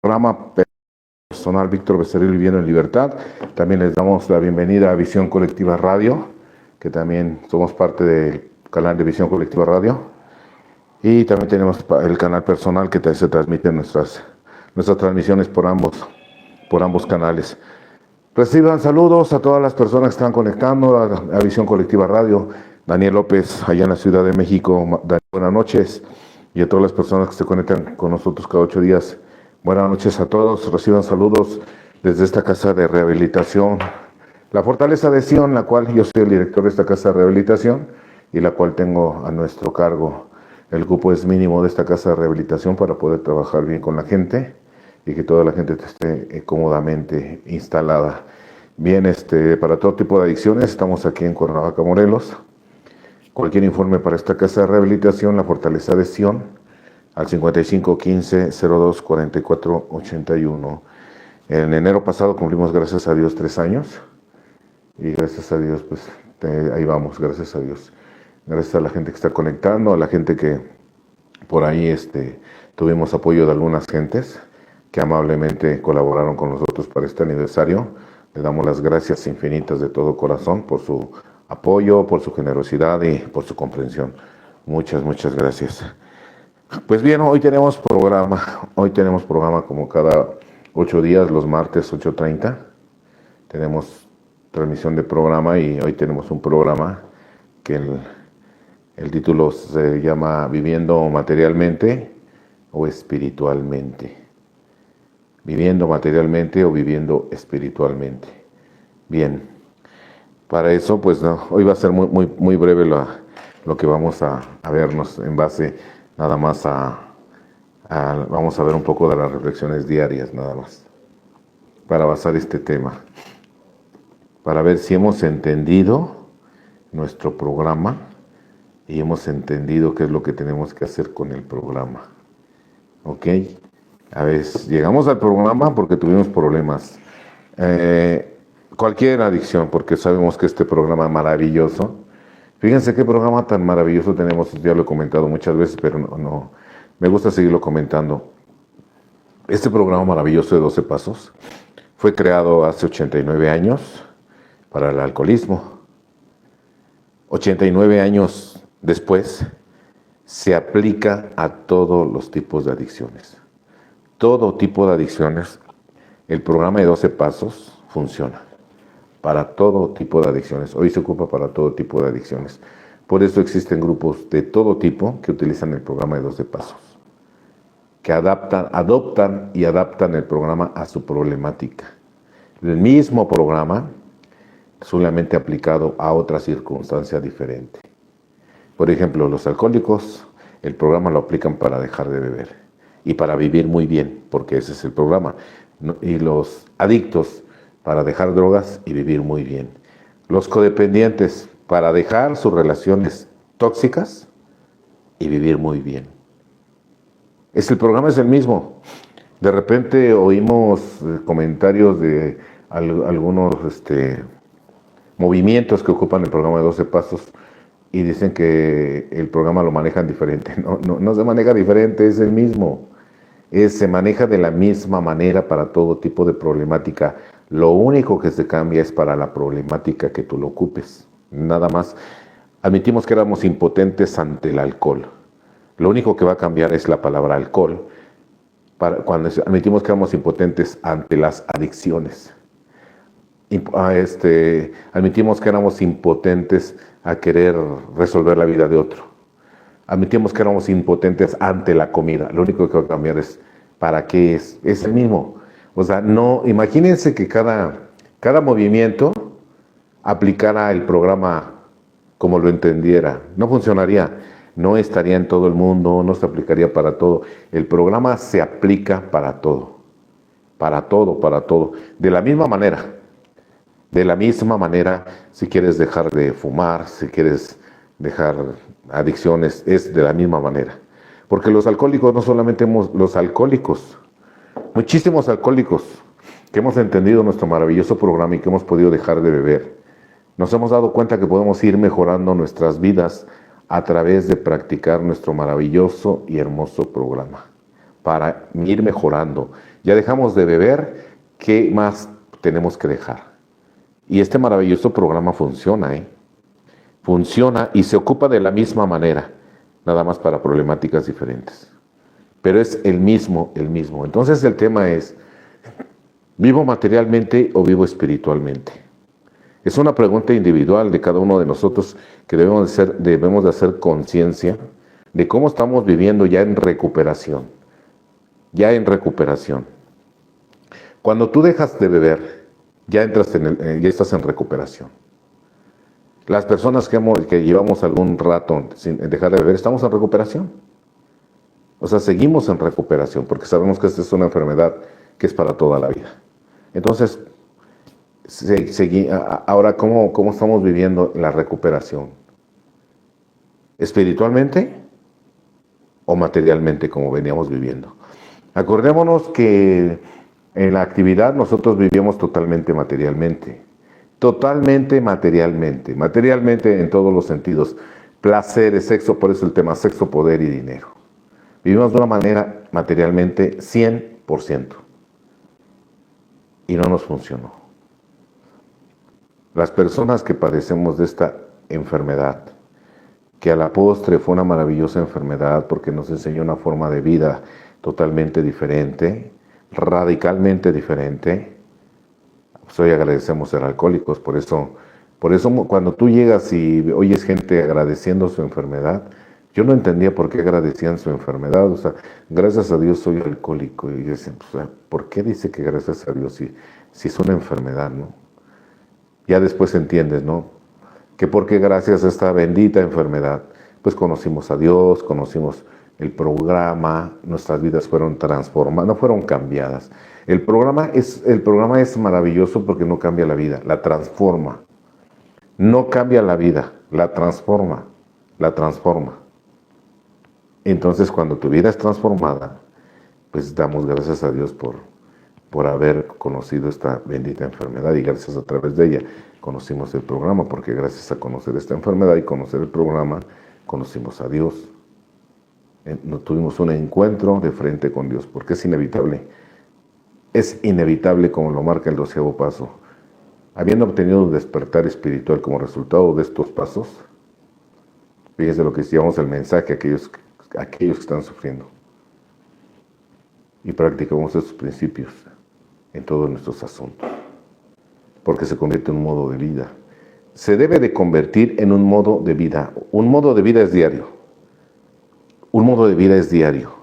programa personal Víctor Becerril Viviendo en Libertad. También les damos la bienvenida a Visión Colectiva Radio, que también somos parte del canal de Visión Colectiva Radio. Y también tenemos el canal personal que se transmiten nuestras transmisiones por ambos canales. Reciban saludos a todas las personas que están conectando a Visión Colectiva Radio. Daniel López, allá en la Ciudad de México, Daniel, buenas noches. Y a todas las personas que se conectan con nosotros cada 8 días, buenas noches a todos. Reciban saludos desde esta casa de rehabilitación, la Fortaleza de Sion, la cual yo soy el director de esta casa de rehabilitación y la cual tengo a nuestro cargo. El cupo es mínimo de esta casa de rehabilitación para poder trabajar bien con la gente y que toda la gente esté cómodamente instalada. Bien, para todo tipo de adicciones, estamos aquí en Cuernavaca, Morelos. Cualquier informe para esta casa de rehabilitación, la Fortaleza de Sion, al 5515-024481. En enero pasado cumplimos, gracias a Dios, 3 años. Y gracias a Dios, pues ahí vamos, gracias a Dios. Gracias a la gente que está conectando, a la gente que por ahí tuvimos apoyo de algunas gentes que amablemente colaboraron con nosotros para este aniversario. Le damos las gracias infinitas de todo corazón por su apoyo, por su generosidad y por su comprensión. Muchas, muchas gracias. Pues bien, hoy tenemos programa. Hoy tenemos programa como cada 8 días, los martes 8:30. Tenemos transmisión de programa y hoy tenemos un programa que el título se llama Viviendo materialmente o espiritualmente. Viviendo materialmente o viviendo espiritualmente. Bien. Para eso, pues hoy va a ser muy breve lo que vamos a vernos en base nada más vamos a ver un poco de las reflexiones diarias nada más, para basar este tema, para ver si hemos entendido nuestro programa y hemos entendido qué es lo que tenemos que hacer con el programa. ¿Ok? A ver, llegamos al programa porque tuvimos problemas. Cualquier adicción, porque sabemos que este programa maravilloso, fíjense qué programa tan maravilloso tenemos, ya lo he comentado muchas veces, pero no me gusta seguirlo comentando. Este programa maravilloso de 12 Pasos fue creado hace 89 años para el alcoholismo. 89 años después se aplica a todos los tipos de adicciones. Todo tipo de adicciones, el programa de 12 Pasos funciona. Para todo tipo de adicciones. Hoy se ocupa para todo tipo de adicciones. Por eso existen grupos de todo tipo que utilizan el programa de 12 Pasos, que adoptan y adaptan el programa a su problemática. El mismo programa, solamente aplicado a otra circunstancia diferente. Por ejemplo, los alcohólicos, el programa lo aplican para dejar de beber y para vivir muy bien, porque ese es el programa. Y los adictos, para dejar drogas y vivir muy bien. Los codependientes, para dejar sus relaciones tóxicas y vivir muy bien. El programa es el mismo. De repente oímos comentarios de algunos movimientos que ocupan el programa de 12 Pasos y dicen que el programa lo manejan diferente. No se maneja diferente, es el mismo. Se maneja de la misma manera para todo tipo de problemática. Lo único que se cambia es para la problemática que tú lo ocupes. Nada más. Admitimos que éramos impotentes ante el alcohol. Lo único que va a cambiar es la palabra alcohol. Cuando admitimos que éramos impotentes ante las adicciones. Admitimos que éramos impotentes a querer resolver la vida de otro. Admitimos que éramos impotentes ante la comida. Lo único que va a cambiar es para qué es. Es el mismo. O sea, imagínense que cada movimiento aplicara el programa como lo entendiera. No funcionaría. No estaría en todo el mundo, no se aplicaría para todo. El programa se aplica para todo. Para todo, para todo. De la misma manera. De la misma manera, si quieres dejar de fumar, si quieres dejar adicciones, es de la misma manera. Porque los alcohólicos, no solamente los alcohólicos, muchísimos alcohólicos que hemos entendido nuestro maravilloso programa y que hemos podido dejar de beber, nos hemos dado cuenta que podemos ir mejorando nuestras vidas a través de practicar nuestro maravilloso y hermoso programa. para ir mejorando. Ya dejamos de beber, ¿qué más tenemos que dejar? Y este maravilloso programa funciona, ¿eh? Funciona y se ocupa de la misma manera, nada más para problemáticas diferentes. Pero es el mismo, el mismo. Entonces el tema es, ¿vivo materialmente o vivo espiritualmente? Es una pregunta individual de cada uno de nosotros que debemos de hacer conciencia de cómo estamos viviendo ya en recuperación. Ya en recuperación. Cuando tú dejas de beber, ya estás en recuperación. Las personas que llevamos algún rato sin dejar de beber, estamos en recuperación. O sea, seguimos en recuperación porque sabemos que esta es una enfermedad que es para toda la vida. Entonces, ahora, ¿cómo estamos viviendo la recuperación? ¿Espiritualmente o materialmente como veníamos viviendo? Acordémonos que en la actividad nosotros vivíamos totalmente materialmente. Totalmente materialmente. Materialmente en todos los sentidos. Placeres, sexo, por eso el tema sexo, poder y dinero. Vivimos de una manera materialmente 100%. Y no nos funcionó. Las personas que padecemos de esta enfermedad, que a la postre fue una maravillosa enfermedad porque nos enseñó una forma de vida totalmente diferente, radicalmente diferente, pues hoy agradecemos ser alcohólicos. Por eso cuando tú llegas y oyes gente agradeciendo su enfermedad, yo no entendía por qué agradecían su enfermedad. O sea, gracias a Dios soy alcohólico. Y yo decía, pues, ¿por qué dice que gracias a Dios si es una enfermedad, no? Ya después entiendes, ¿no? Que porque gracias a esta bendita enfermedad, pues conocimos a Dios, conocimos el programa, nuestras vidas fueron transformadas, no fueron cambiadas. El programa es maravilloso porque no cambia la vida, la transforma. No cambia la vida, la transforma, la transforma. Entonces, cuando tu vida es transformada, pues damos gracias a Dios por haber conocido esta bendita enfermedad y gracias a través de ella conocimos el programa, porque gracias a conocer esta enfermedad y conocer el programa, conocimos a Dios. Tuvimos un encuentro de frente con Dios, porque es inevitable. Es inevitable, como lo marca el 12º paso. Habiendo obtenido un despertar espiritual como resultado de estos pasos, fíjense lo que llevamos el mensaje a aquellos que están sufriendo. Y practicamos estos principios en todos nuestros asuntos. Porque se convierte en un modo de vida. Se debe de convertir en un modo de vida. Un modo de vida es diario. Un modo de vida es diario.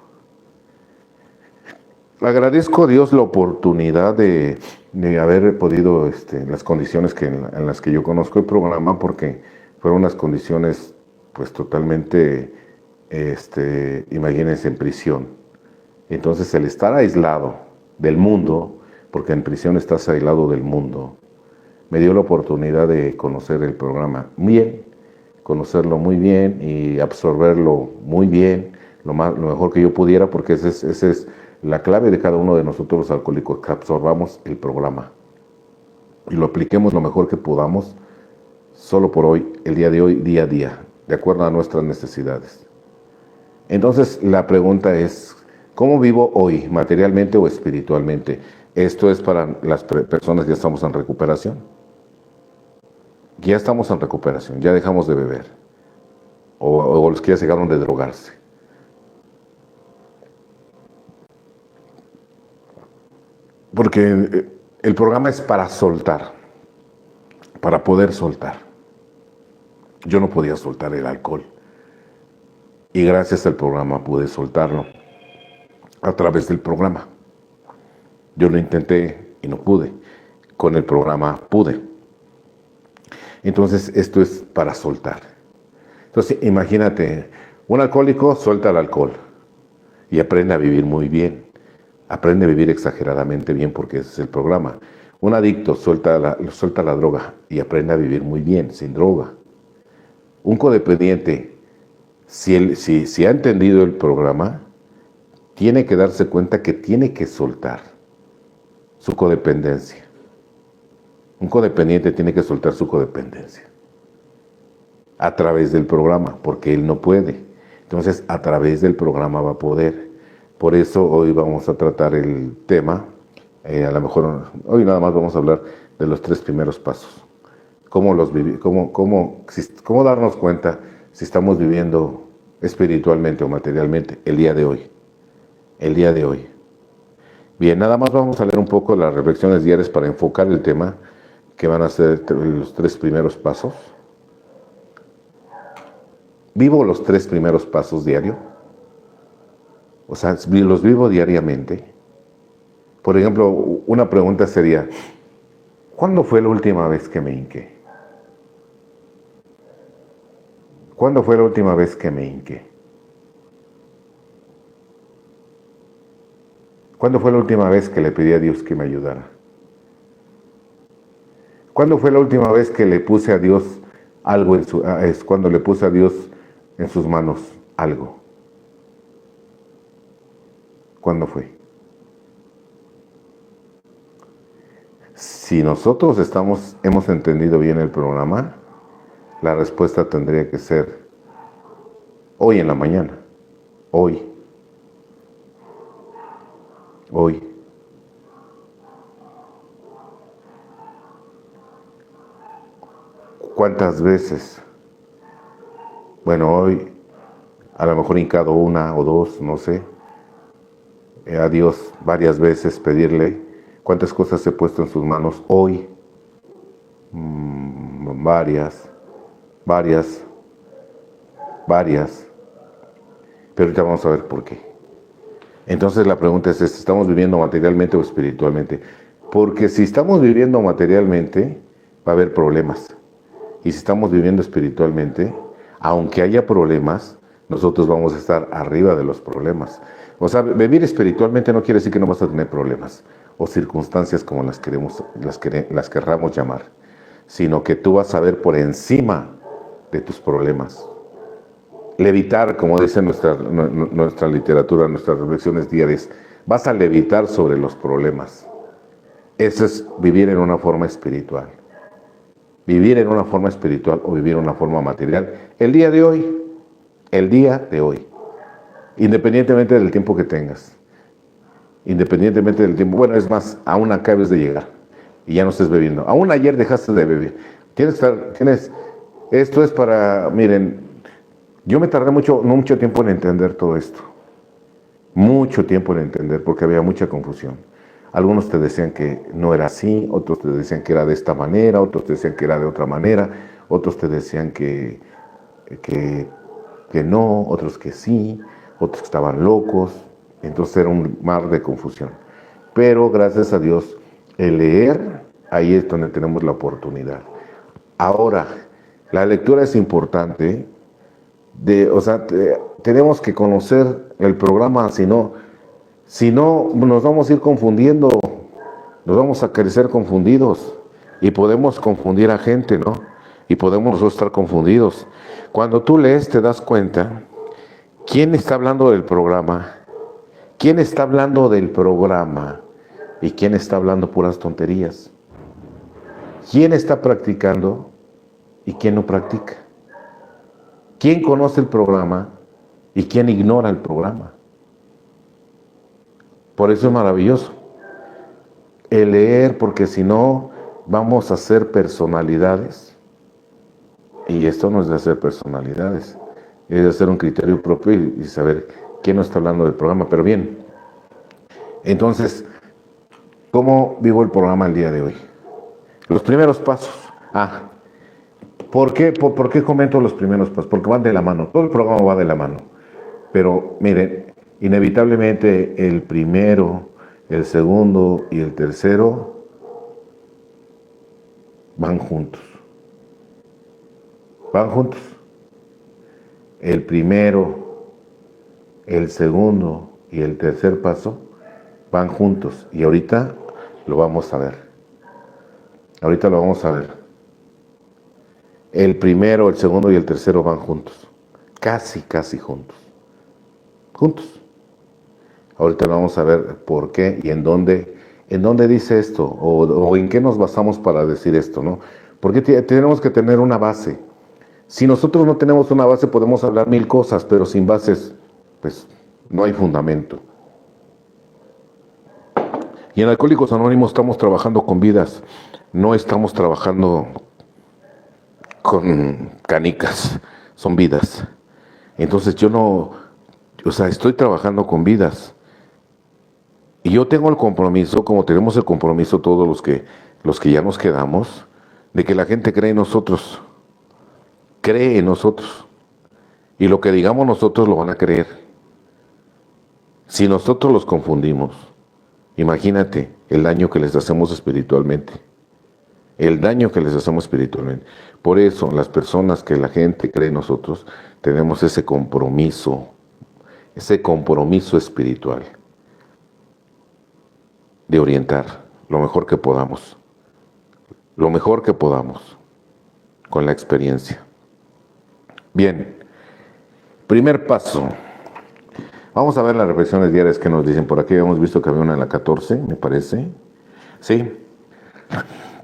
Agradezco a Dios la oportunidad de haber podido, en las condiciones en las que yo conozco el programa, porque fueron unas condiciones pues totalmente, imagínense, en prisión. Entonces el estar aislado del mundo, porque en prisión estás aislado del mundo, me dio la oportunidad de conocer el programa bien, conocerlo muy bien y absorberlo muy bien, lo mejor que yo pudiera, porque esa es la clave de cada uno de nosotros los alcohólicos, que absorbamos el programa y lo apliquemos lo mejor que podamos, solo por hoy, el día de hoy, día a día, de acuerdo a nuestras necesidades. Entonces la pregunta es, ¿cómo vivo hoy, materialmente o espiritualmente? Esto es para las personas que ya estamos en recuperación. Ya estamos en recuperación, ya dejamos de beber. O los que ya se dejaron de drogarse. Porque el programa es para soltar, para poder soltar. Yo no podía soltar el alcohol. Y gracias al programa pude soltarlo a través del programa. Yo lo intenté y no pude. Con el programa pude. Entonces esto es para soltar. Entonces imagínate, un alcohólico suelta el alcohol y aprende a vivir muy bien. Aprende a vivir exageradamente bien porque ese es el programa. Un adicto suelta la droga y aprende a vivir muy bien, sin droga. Un codependiente, si ha entendido el programa, tiene que darse cuenta que tiene que soltar su codependencia. Un codependiente tiene que soltar su codependencia a través del programa, porque él no puede. Entonces, a través del programa va a poder, Por eso hoy vamos a tratar el tema, a lo mejor hoy nada más vamos a hablar de los 3 primeros pasos. Cómo darnos cuenta si estamos viviendo espiritualmente o materialmente el día de hoy. El día de hoy. Bien, nada más vamos a leer un poco las reflexiones diarias para enfocar el tema, que van a ser los 3 primeros pasos. ¿Vivo los 3 primeros pasos diario? O sea, los vivo diariamente. Por ejemplo, una pregunta sería, ¿cuándo fue la última vez que me hinqué? ¿Cuándo fue la última vez que me hinqué? ¿Cuándo fue la última vez que le pedí a Dios que me ayudara? ¿Cuándo fue la última vez que le puse a Dios algo cuando le puse a Dios en sus manos algo? ¿Cuándo fue? Si nosotros hemos entendido bien el programa, la respuesta tendría que ser hoy en la mañana. Hoy. ¿Cuántas veces? Bueno, hoy, a lo mejor hincado 1 o 2, no sé, a Dios varias veces pedirle cuántas cosas he puesto en sus manos hoy. Varias. Pero ahorita vamos a ver por qué. Entonces la pregunta es, ¿estamos viviendo materialmente o espiritualmente? Porque si estamos viviendo materialmente, va a haber problemas. Y si estamos viviendo espiritualmente, aunque haya problemas, nosotros vamos a estar arriba de los problemas. O sea, vivir espiritualmente no quiere decir que no vas a tener problemas o circunstancias como las querramos llamar, sino que tú vas a ver por encima de tus problemas. Levitar, como dice nuestra literatura, nuestras reflexiones diarias, vas a levitar sobre los problemas. Eso es vivir en una forma espiritual. Vivir en una forma espiritual o vivir en una forma material. El día de hoy, independientemente del tiempo que tengas, independientemente del tiempo, bueno, es más, aún acabes de llegar y ya no estés bebiendo. Aún ayer dejaste de beber. Esto es para, miren, yo me tardé no mucho tiempo en entender todo esto. Mucho tiempo en entender, porque había mucha confusión. Algunos te decían que no era así, otros te decían que era de esta manera, otros te decían que era de otra manera, otros te decían que no, otros que sí, otros que estaban locos. Entonces era un mar de confusión. Pero gracias a Dios, el leer, ahí es donde tenemos la oportunidad. Ahora, la lectura es importante. Tenemos que conocer el programa, si no nos vamos a ir confundiendo, nos vamos a crecer confundidos y podemos confundir a gente, ¿no? Y podemos nosotros estar confundidos. Cuando tú lees te das cuenta quién está hablando del programa, quién está hablando del programa y quién está hablando puras tonterías. ¿Quién está practicando y quién no practica? ¿Quién conoce el programa y quién ignora el programa? Por eso es maravilloso el leer, porque si no vamos a ser personalidades. Y esto no es de hacer personalidades, es de hacer un criterio propio y saber quién no está hablando del programa. Pero bien, entonces, ¿cómo vivo el programa el día de hoy? Los primeros pasos. ¿Por qué comento los primeros pasos? Porque van de la mano, todo el programa va de la mano. Pero miren, inevitablemente el primero, el segundo y el tercero van juntos. Van juntos. El primero, el segundo y el tercer paso van juntos. Y ahorita lo vamos a ver. El primero, el segundo y el tercero van juntos. Casi juntos. Ahorita vamos a ver por qué y en dónde dice esto o en qué nos basamos para decir esto, ¿no? Porque tenemos que tener una base. Si nosotros no tenemos una base podemos hablar 1000 cosas, pero sin bases, pues no hay fundamento. Y en Alcohólicos Anónimos estamos trabajando con vidas, no estamos trabajando con canicas, son vidas. Entonces yo no, o sea, estoy trabajando con vidas. Y yo tengo el compromiso, como tenemos el compromiso todos los que ya nos quedamos, de que la gente cree en nosotros. Y lo que digamos nosotros lo van a creer. Si nosotros los confundimos, imagínate el daño que les hacemos espiritualmente. El daño que les hacemos espiritualmente. Por eso, las personas que la gente cree en nosotros, tenemos ese compromiso espiritual de orientar lo mejor que podamos, con la experiencia. Bien, primer paso. Vamos a ver las reflexiones diarias que nos dicen por aquí. Hemos visto que había una en la 14, me parece. Sí.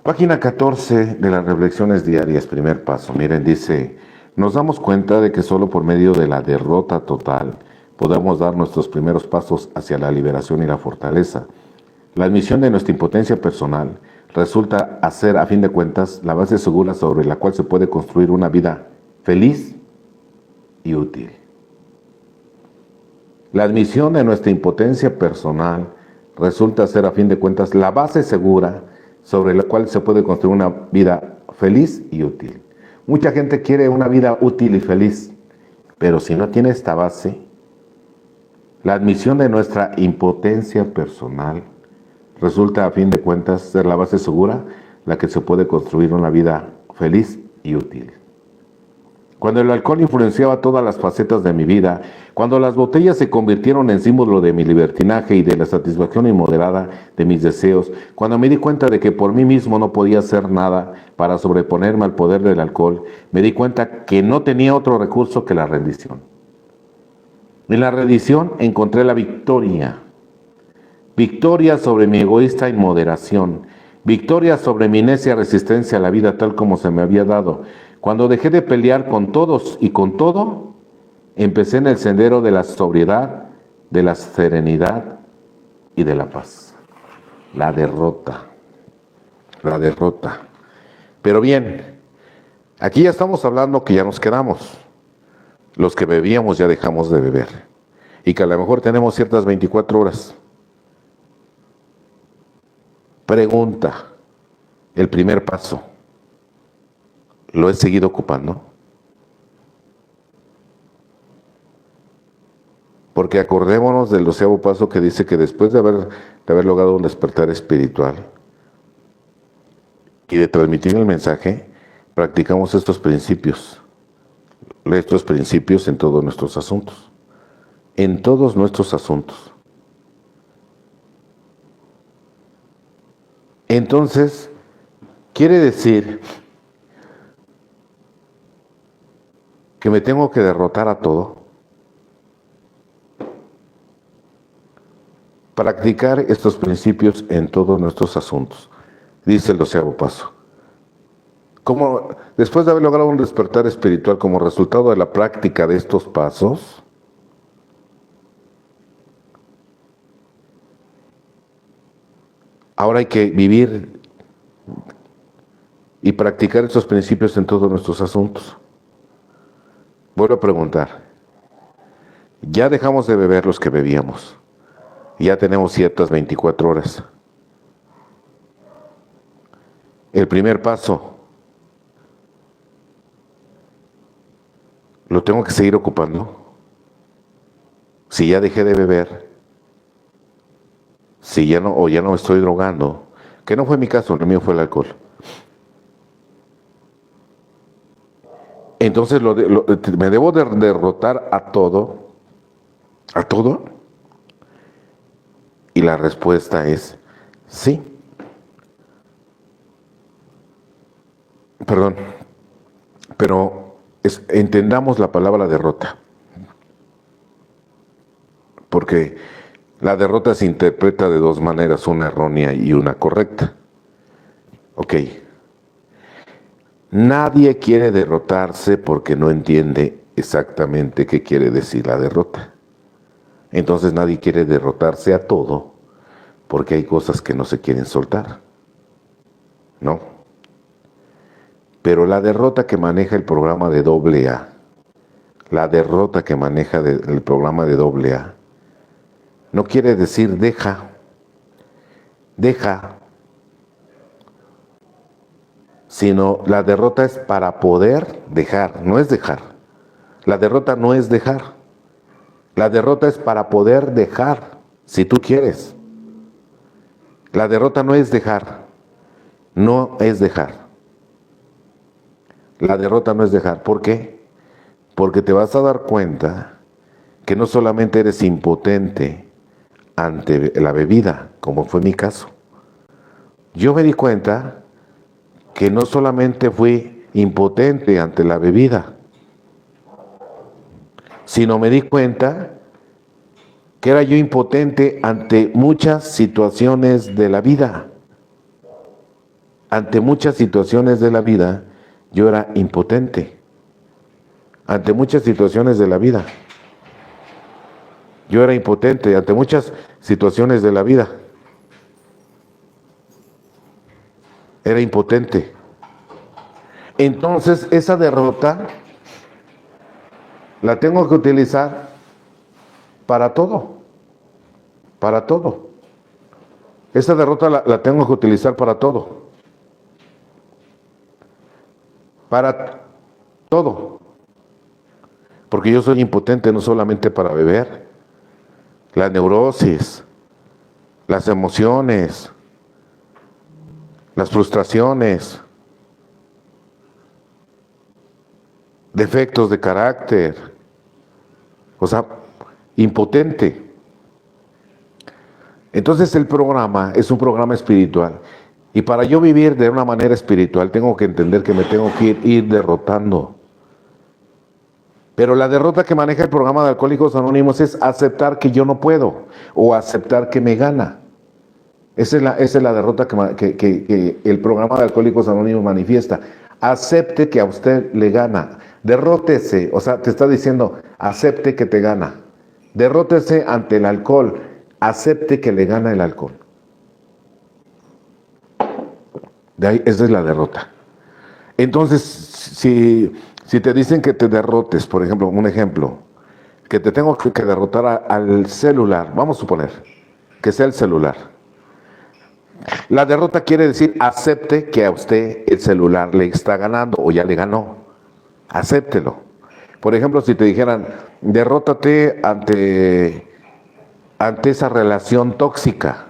Página 14 de las reflexiones diarias, primer paso. Miren, dice, nos damos cuenta de que solo por medio de la derrota total podemos dar nuestros primeros pasos hacia la liberación y la fortaleza. La admisión de nuestra impotencia personal resulta ser, a fin de cuentas, la base segura sobre la cual se puede construir una vida feliz y útil. La admisión de nuestra impotencia personal resulta ser, a fin de cuentas, la base segura sobre la cual se puede construir una vida feliz y útil. Mucha gente quiere una vida útil y feliz, pero si no tiene esta base, la admisión de nuestra impotencia personal resulta, a fin de cuentas, ser la base segura la que se puede construir una vida feliz y útil. Cuando el alcohol influenciaba todas las facetas de mi vida, cuando las botellas se convirtieron en símbolo de mi libertinaje y de la satisfacción inmoderada de mis deseos, cuando me di cuenta de que por mí mismo no podía hacer nada para sobreponerme al poder del alcohol, me di cuenta que no tenía otro recurso que la rendición. En la rendición encontré la victoria. Victoria sobre mi egoísta inmoderación. Victoria sobre mi necia resistencia a la vida tal como se me había dado. Cuando dejé de pelear con todos y con todo, empecé en el sendero de la sobriedad, de la serenidad y de la paz. La derrota. Pero bien, aquí ya estamos hablando que ya nos quedamos. Los que bebíamos ya dejamos de beber. Y que a lo mejor tenemos ciertas 24 horas. Pregunta, el primer paso, ¿lo he seguido ocupando? Porque acordémonos del 12º paso que dice que después de haber logrado un despertar espiritual y de transmitir el mensaje, practicamos estos principios en todos nuestros asuntos. En todos nuestros asuntos. Entonces, quiere decir que me tengo que derrotar a todo. Practicar estos principios en todos nuestros asuntos, dice el 12º paso. Como después de haber logrado un despertar espiritual como resultado de la práctica de estos pasos, ahora hay que vivir y practicar estos principios en todos nuestros asuntos. Vuelvo a preguntar, ya dejamos de beber los que bebíamos, ya tenemos ciertas 24 horas. El primer paso, ¿lo tengo que seguir ocupando? Si ya dejé de beber, si ya no me estoy drogando, que no fue mi caso, el mío fue el alcohol. Entonces me debo de derrotar a todo. Y la respuesta es sí. Perdón, pero entendamos la palabra derrota. Porque la derrota se interpreta de dos maneras, una errónea y una correcta. Ok. Nadie quiere derrotarse porque no entiende exactamente qué quiere decir la derrota. Entonces nadie quiere derrotarse a todo porque hay cosas que no se quieren soltar, ¿no? Pero la derrota que maneja el programa de AA, la derrota que maneja el programa de AA, no quiere decir deja, sino la derrota es para poder dejar, no es dejar. La derrota no es dejar. La derrota es para poder dejar, si tú quieres. La derrota no es dejar, no es dejar. La derrota no es dejar. ¿Por qué? Porque te vas a dar cuenta que no solamente eres impotente ante la bebida, como fue mi caso. Yo me di cuenta que no solamente fui impotente ante la bebida, sino me di cuenta que era yo impotente ante muchas situaciones de la vida. Ante muchas situaciones de la vida, yo era impotente. Ante muchas situaciones de la vida. Yo era impotente ante muchas situaciones de la vida. Era impotente. Entonces, esa derrota la tengo que utilizar para todo. Para todo. Esa derrota la tengo que utilizar para todo. Para todo. Porque yo soy impotente no solamente para beber. La neurosis, las emociones, las frustraciones, defectos de carácter, o sea, impotente. Entonces el programa es un programa espiritual. Y para yo vivir de una manera espiritual tengo que entender que me tengo que ir derrotando. Pero la derrota que maneja el programa de Alcohólicos Anónimos es aceptar que yo no puedo o aceptar que me gana. Esa es la derrota que el programa de Alcohólicos Anónimos manifiesta. Acepte que a usted le gana. Derrótese, o sea, te está diciendo, acepte que te gana. Derrótese ante el alcohol. Acepte que le gana el alcohol. De ahí, esa es la derrota. Entonces, si te dicen que te derrotes, por ejemplo, un ejemplo, que te tengo que derrotar al celular, vamos a suponer que sea el celular. La derrota quiere decir acepte que a usted el celular le está ganando o ya le ganó. Acéptelo. Por ejemplo, si te dijeran, derrótate ante esa relación tóxica.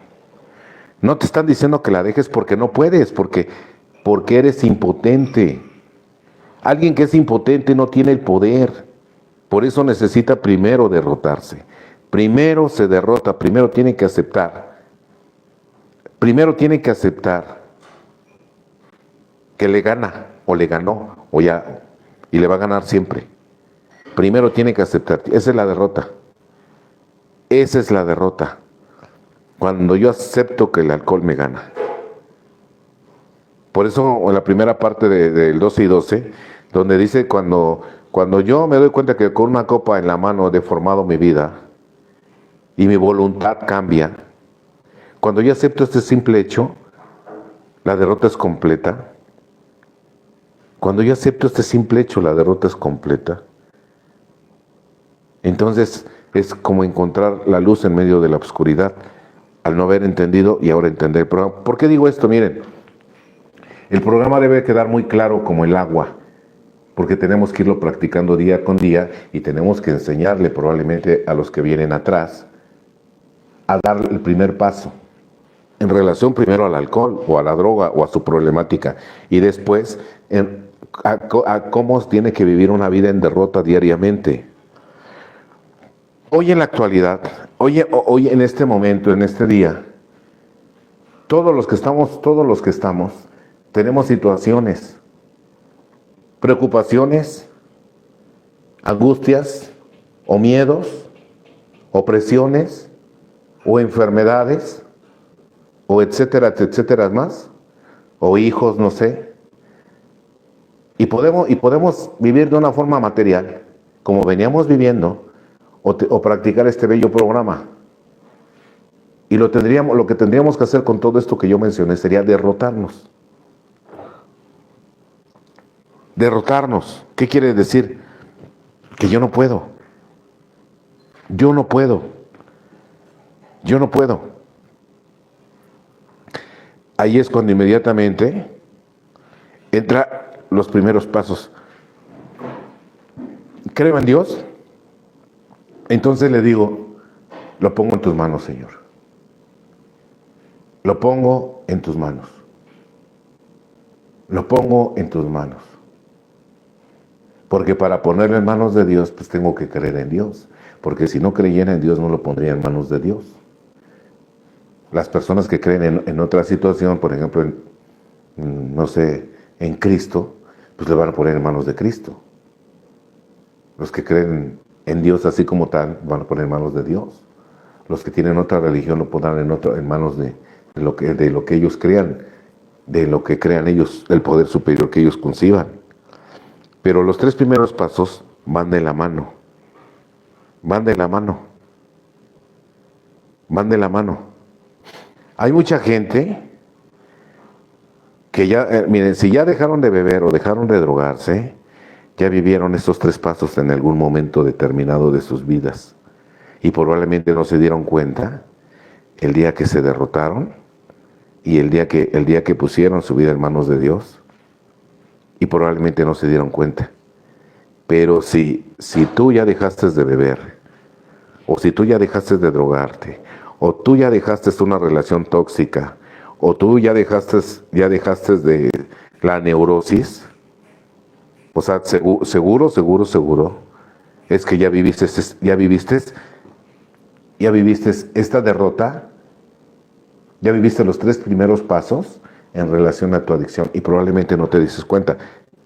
No te están diciendo que la dejes porque no puedes, porque eres impotente. Alguien que es impotente no tiene el poder. Por eso necesita primero derrotarse. Primero se derrota, primero tiene que aceptar. Primero tiene que aceptar que le gana o le ganó o ya y le va a ganar siempre. Primero tiene que aceptar. Esa es la derrota. Esa es la derrota. Cuando yo acepto que el alcohol me gana. Por eso en la primera parte del 12 y 12, donde dice cuando yo me doy cuenta que con una copa en la mano he deformado mi vida y mi voluntad cambia, cuando yo acepto este simple hecho, la derrota es completa. Cuando yo acepto este simple hecho, la derrota es completa. Entonces es como encontrar la luz en medio de la oscuridad, al no haber entendido y ahora entender el programa. ¿Por qué digo esto? Miren, el programa debe quedar muy claro como el agua, porque tenemos que irlo practicando día con día y tenemos que enseñarle probablemente a los que vienen atrás a dar el primer paso en relación primero al alcohol o a la droga o a su problemática y después a cómo tiene que vivir una vida en derrota diariamente. Hoy en la actualidad, hoy en este momento, en este día, todos los que estamos, tenemos situaciones, preocupaciones, angustias, o miedos, opresiones, o enfermedades, o etcétera, etcétera más, o hijos, no sé. Y podemos vivir de una forma material, como veníamos viviendo, o practicar este bello programa. Y lo que tendríamos que hacer con todo esto que yo mencioné sería derrotarnos. Derrotarnos. ¿Qué quiere decir? Que yo no puedo. Yo no puedo. Yo no puedo. Ahí es cuando inmediatamente entra los primeros pasos. Creo en Dios. Entonces le digo, lo pongo en tus manos, Señor. Lo pongo en tus manos. Lo pongo en tus manos. Porque para ponerlo en manos de Dios, pues tengo que creer en Dios. Porque si no creyera en Dios, no lo pondría en manos de Dios. Las personas que creen en otra situación, por ejemplo, no sé, en Cristo, pues le van a poner en manos de Cristo. Los que creen en Dios así como tal, van a poner en manos de Dios. Los que tienen otra religión lo pondrán en manos de lo que ellos crean, de lo que crean ellos, el poder superior que ellos conciban. Pero los 3 primeros pasos van de la mano. Van de la mano. Van de la mano. Hay mucha gente que ya, miren, si ya dejaron de beber o dejaron de drogarse, ya vivieron estos 3 pasos en algún momento determinado de sus vidas. Y probablemente no se dieron cuenta el día que se derrotaron y el día que pusieron su vida en manos de Dios. Y probablemente no se dieron cuenta. Pero si tú ya dejaste de beber, o si tú ya dejaste de drogarte, o tú ya dejaste una relación tóxica, o tú ya dejaste de la neurosis, o sea, seguro, es que ya viviste esta derrota, ya viviste los 3 primeros pasos en relación a tu adicción y probablemente no te dices cuenta.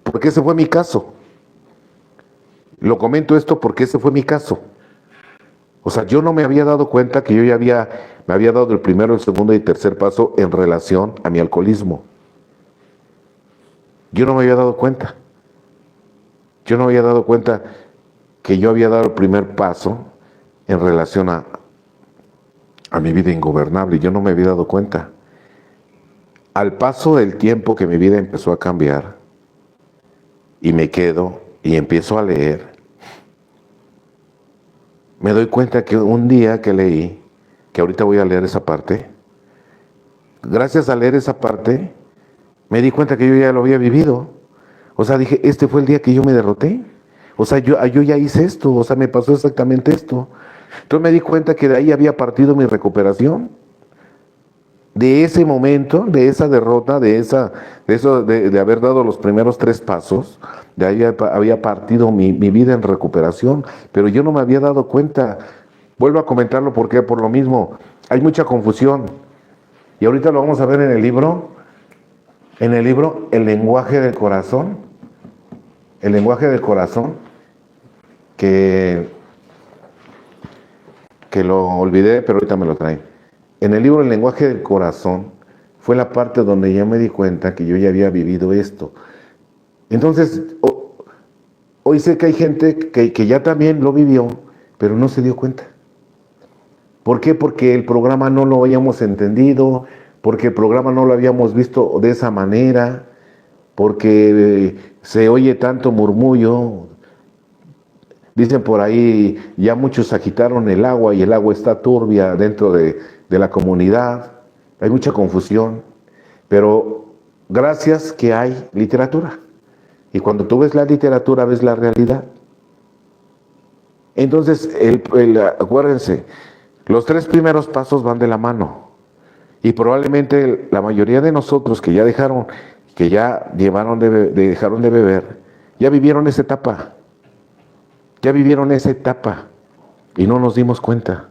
Porque ese fue mi caso. Lo comento esto porque ese fue mi caso. O sea, yo no me había dado cuenta que yo ya me había dado el primero, el segundo y el tercer paso en relación a mi alcoholismo. Yo no me había dado cuenta. Yo no había dado cuenta que yo había dado el primer paso en relación a mi vida ingobernable. Yo no me había dado cuenta. Al paso del tiempo que mi vida empezó a cambiar y me quedo y empiezo a leer, me doy cuenta que un día que leí, que ahorita voy a leer esa parte, gracias a leer esa parte, me di cuenta que yo ya lo había vivido. O sea, dije, este fue el día que yo me derroté. O sea, yo ya hice esto, o sea, me pasó exactamente esto. Entonces me di cuenta que de ahí había partido mi recuperación. De ese momento, de esa derrota, de haber dado los primeros 3 pasos, de ahí había partido mi vida en recuperación, pero yo no me había dado cuenta. Vuelvo a comentarlo porque por lo mismo hay mucha confusión. Y ahorita lo vamos a ver en el libro, El lenguaje del corazón. El lenguaje del corazón, que lo olvidé, pero ahorita me lo traen. En el libro El lenguaje del corazón fue la parte donde ya me di cuenta que yo ya había vivido esto. Entonces, hoy sé que hay gente que ya también lo vivió, pero no se dio cuenta. ¿Por qué? Porque el programa no lo habíamos entendido, porque el programa no lo habíamos visto de esa manera, porque se oye tanto murmullo. Dicen por ahí, ya muchos agitaron el agua y el agua está turbia dentro de la comunidad. Hay mucha confusión, pero gracias que hay literatura. Y cuando tú ves la literatura, ves la realidad. Entonces, acuérdense, los 3 primeros pasos van de la mano. Y probablemente la mayoría de nosotros que ya dejaron de beber, ya vivieron esa etapa. Ya vivieron esa etapa y no nos dimos cuenta.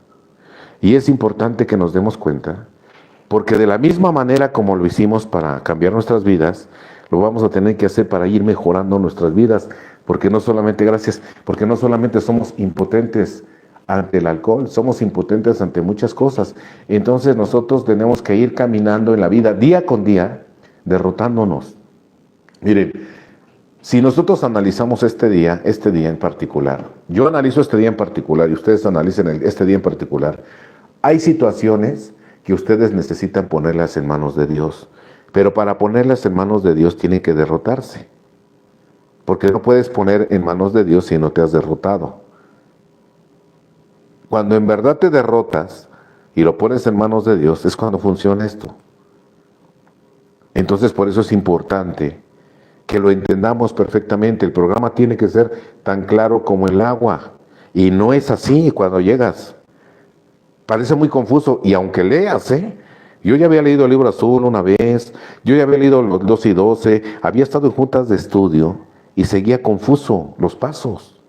Y es importante que nos demos cuenta, porque de la misma manera como lo hicimos para cambiar nuestras vidas, lo vamos a tener que hacer para ir mejorando nuestras vidas, porque no solamente somos impotentes ante el alcohol, somos impotentes ante muchas cosas. Entonces nosotros tenemos que ir caminando en la vida día con día, derrotándonos. Miren, si nosotros analizamos este día en particular, yo analizo este día en particular y ustedes analicen este día en particular, hay situaciones que ustedes necesitan ponerlas en manos de Dios. Pero para ponerlas en manos de Dios tienen que derrotarse. Porque no puedes poner en manos de Dios si no te has derrotado. Cuando en verdad te derrotas y lo pones en manos de Dios, es cuando funciona esto. Entonces por eso es importante que lo entendamos perfectamente. El programa tiene que ser tan claro como el agua. Y no es así cuando llegas. Parece muy confuso. Y aunque leas, yo ya había leído el libro azul una vez, yo ya había leído los 2 y 12, había estado en juntas de estudio y seguía confuso los pasos.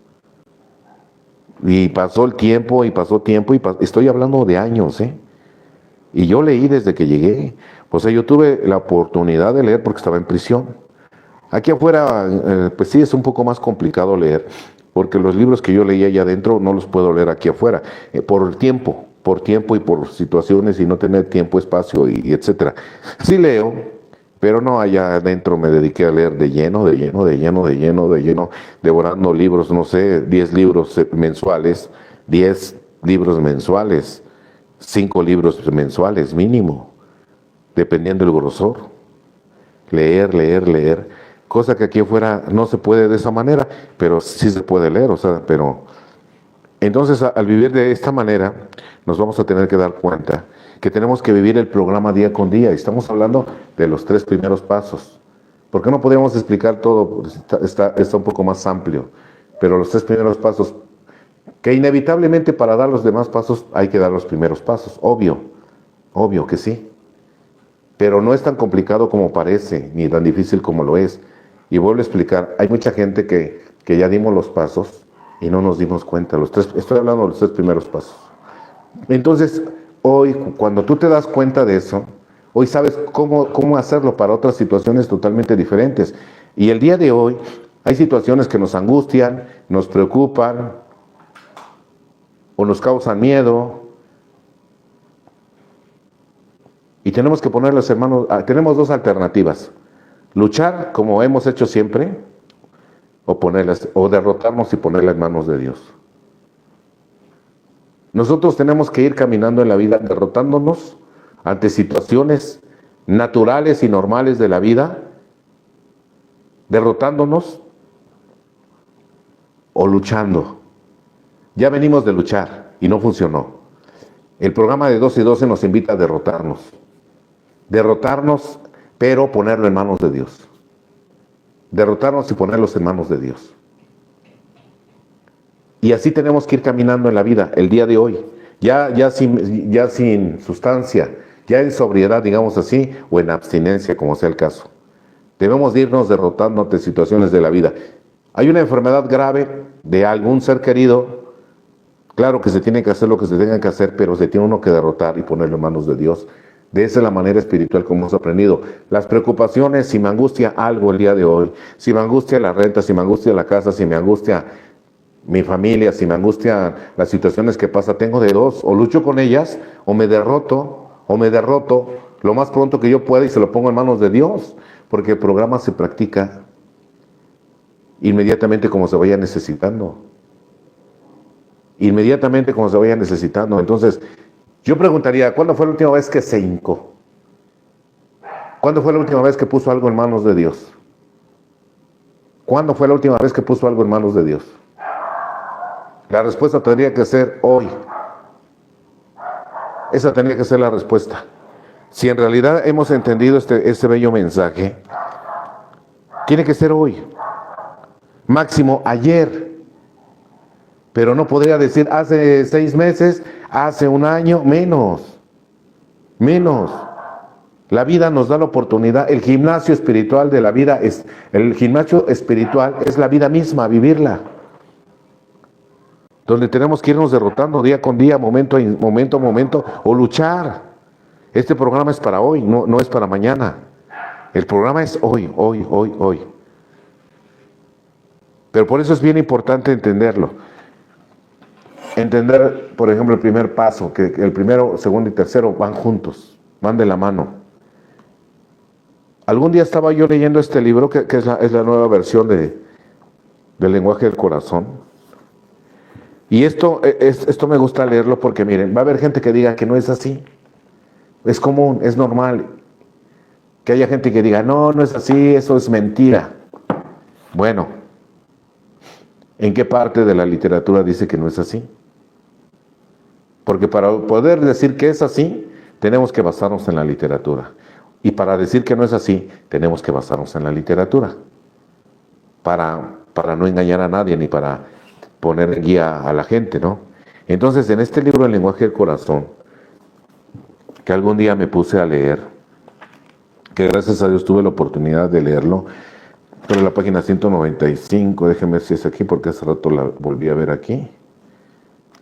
Y pasó el tiempo y pasó tiempo estoy hablando de años, Y yo leí desde que llegué. O sea, yo tuve la oportunidad de leer porque estaba en prisión. Aquí afuera, pues sí es un poco más complicado leer, porque los libros que yo leía allá adentro no los puedo leer aquí afuera, por tiempo y por situaciones y no tener tiempo, espacio y etcétera. Sí leo, pero no, allá adentro me dediqué a leer de lleno, devorando libros, no sé, 10 libros mensuales, 10 libros mensuales, 5 libros mensuales mínimo, dependiendo del grosor. Leer. Cosa que aquí afuera no se puede de esa manera, pero sí se puede leer, pero... Entonces, al vivir de esta manera, nos vamos a tener que dar cuenta que tenemos que vivir el programa día con día. Estamos hablando de los 3 primeros pasos. ¿Por qué no podríamos explicar todo? Está un poco más amplio. Pero los 3 primeros pasos, que inevitablemente para dar los demás pasos hay que dar los primeros pasos. Obvio que sí. Pero no es tan complicado como parece, ni tan difícil como lo es. Y vuelvo a explicar, hay mucha gente que ya dimos los pasos y no nos dimos cuenta. Estoy hablando de los 3 primeros pasos. Entonces, hoy, cuando tú te das cuenta de eso, hoy sabes cómo hacerlo para otras situaciones totalmente diferentes. Y el día de hoy, hay situaciones que nos angustian, nos preocupan, o nos causan miedo. Y tenemos que ponerlos en manos, tenemos 2 alternativas. Luchar como hemos hecho siempre, o derrotarnos y ponerlas en manos de Dios. Nosotros tenemos que ir caminando en la vida derrotándonos ante situaciones naturales y normales de la vida, derrotándonos o luchando. Ya venimos de luchar y no funcionó. El programa de 2 y 12 nos invita a derrotarnos, pero ponerlo en manos de Dios. Derrotarnos y ponerlos en manos de Dios. Y así tenemos que ir caminando en la vida, el día de hoy, ya sin sustancia, ya en sobriedad, digamos así, o en abstinencia, como sea el caso. Debemos de irnos derrotando ante situaciones de la vida. Hay una enfermedad grave de algún ser querido, claro que se tiene que hacer lo que se tenga que hacer, pero se tiene uno que derrotar y ponerlo en manos de Dios. De esa es la manera espiritual como hemos aprendido. Las preocupaciones, si me angustia algo el día de hoy, si me angustia la renta, si me angustia la casa, si me angustia mi familia, si me angustian las situaciones que pasa, tengo de 2, o lucho con ellas, o me derroto lo más pronto que yo pueda y se lo pongo en manos de Dios, porque el programa se practica inmediatamente como se vaya necesitando. Entonces, yo preguntaría, ¿cuándo fue la última vez que se hincó? ¿Cuándo fue la última vez que puso algo en manos de Dios? ¿Cuándo fue la última vez que puso algo en manos de Dios? La respuesta tendría que ser hoy. Esa tendría que ser la respuesta. Si en realidad hemos entendido este bello mensaje, tiene que ser hoy. Máximo ayer. Pero no podría decir hace 6 meses, hace 1 año, menos. La vida nos da la oportunidad. El gimnasio espiritual de la vida es la vida misma, vivirla. Donde tenemos que irnos derrotando día con día, momento a momento, o luchar. Este programa es para hoy, no es para mañana. El programa es hoy. Pero por eso es bien importante entenderlo. Entender, por ejemplo, el primer paso, que el primero, segundo y tercero van juntos, van de la mano. Algún día estaba yo leyendo este libro, que es la nueva versión del lenguaje del corazón. Y esto me gusta leerlo porque, miren, va a haber gente que diga que no es así. Es común, es normal que haya gente que diga, no, no es así, eso es mentira. Bueno, ¿en qué parte de la literatura dice que no es así? Porque para poder decir que es así, tenemos que basarnos en la literatura. Y para decir que no es así, tenemos que basarnos en la literatura. Para no engañar a nadie ni para poner en guía a la gente, ¿no? Entonces, en este libro, El lenguaje del corazón, que algún día me puse a leer, que gracias a Dios tuve la oportunidad de leerlo, pero la página 195, déjenme ver si es aquí, porque hace rato la volví a ver aquí.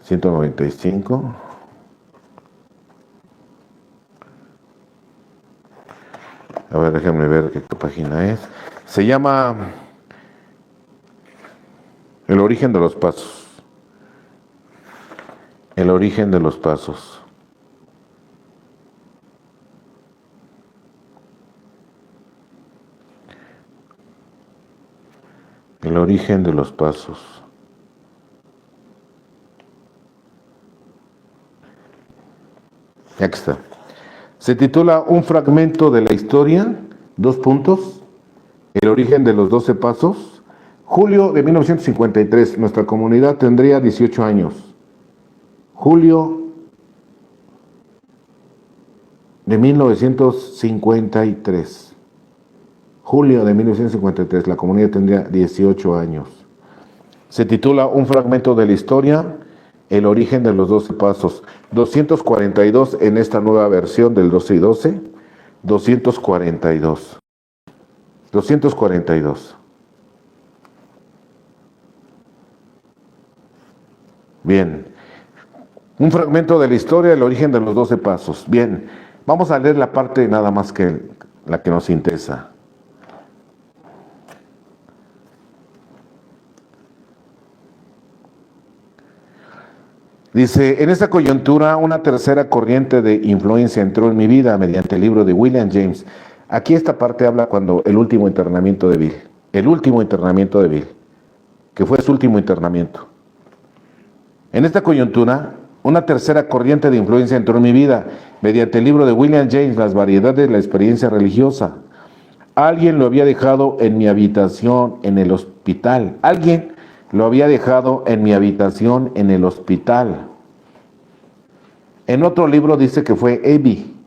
195. A ver, déjenme ver qué página es. Se llama El origen de los pasos. El origen de los pasos. El origen de los pasos. Aquí está. Se titula Un fragmento de la historia, dos puntos, el origen de los 12 pasos. Julio de 1953, nuestra comunidad tendría 18 años. Julio de 1953. Julio de 1953, la comunidad tendría 18 años. Se titula Un fragmento de la historia, el origen de los 12 pasos. 242 en esta nueva versión del 12 y 12. 242. 242. Bien. Un fragmento de la historia, el origen de los 12 pasos. Bien. Vamos a leer la parte nada más que la que nos interesa. Dice, en esta coyuntura una tercera corriente de influencia entró en mi vida mediante el libro de William James. Aquí esta parte habla cuando el último internamiento de Bill. El último internamiento de Bill, que fue su último internamiento. En esta coyuntura, una tercera corriente de influencia entró en mi vida mediante el libro de William James, Las variedades de la experiencia religiosa. Alguien lo había dejado en mi habitación en el hospital. Alguien lo había dejado en mi habitación en el hospital. En otro libro dice que fue Evi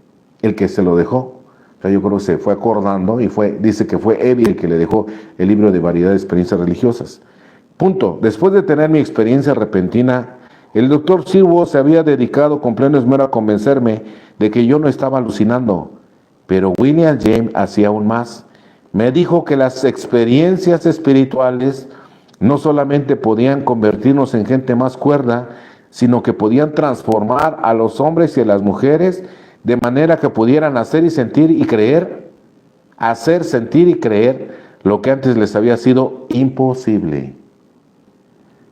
el que se lo dejó. O sea, yo creo que se fue acordando y dice que fue Evi el que le dejó el libro de variedades de experiencias religiosas. Punto. Después de tener mi experiencia repentina, el doctor Sirwo se había dedicado con pleno esmero a convencerme de que yo no estaba alucinando. Pero William James hacía aún más. Me dijo que las experiencias espirituales no solamente podían convertirnos en gente más cuerda, sino que podían transformar a los hombres y a las mujeres de manera que pudieran hacer y sentir y creer, hacer, sentir y creer lo que antes les había sido imposible.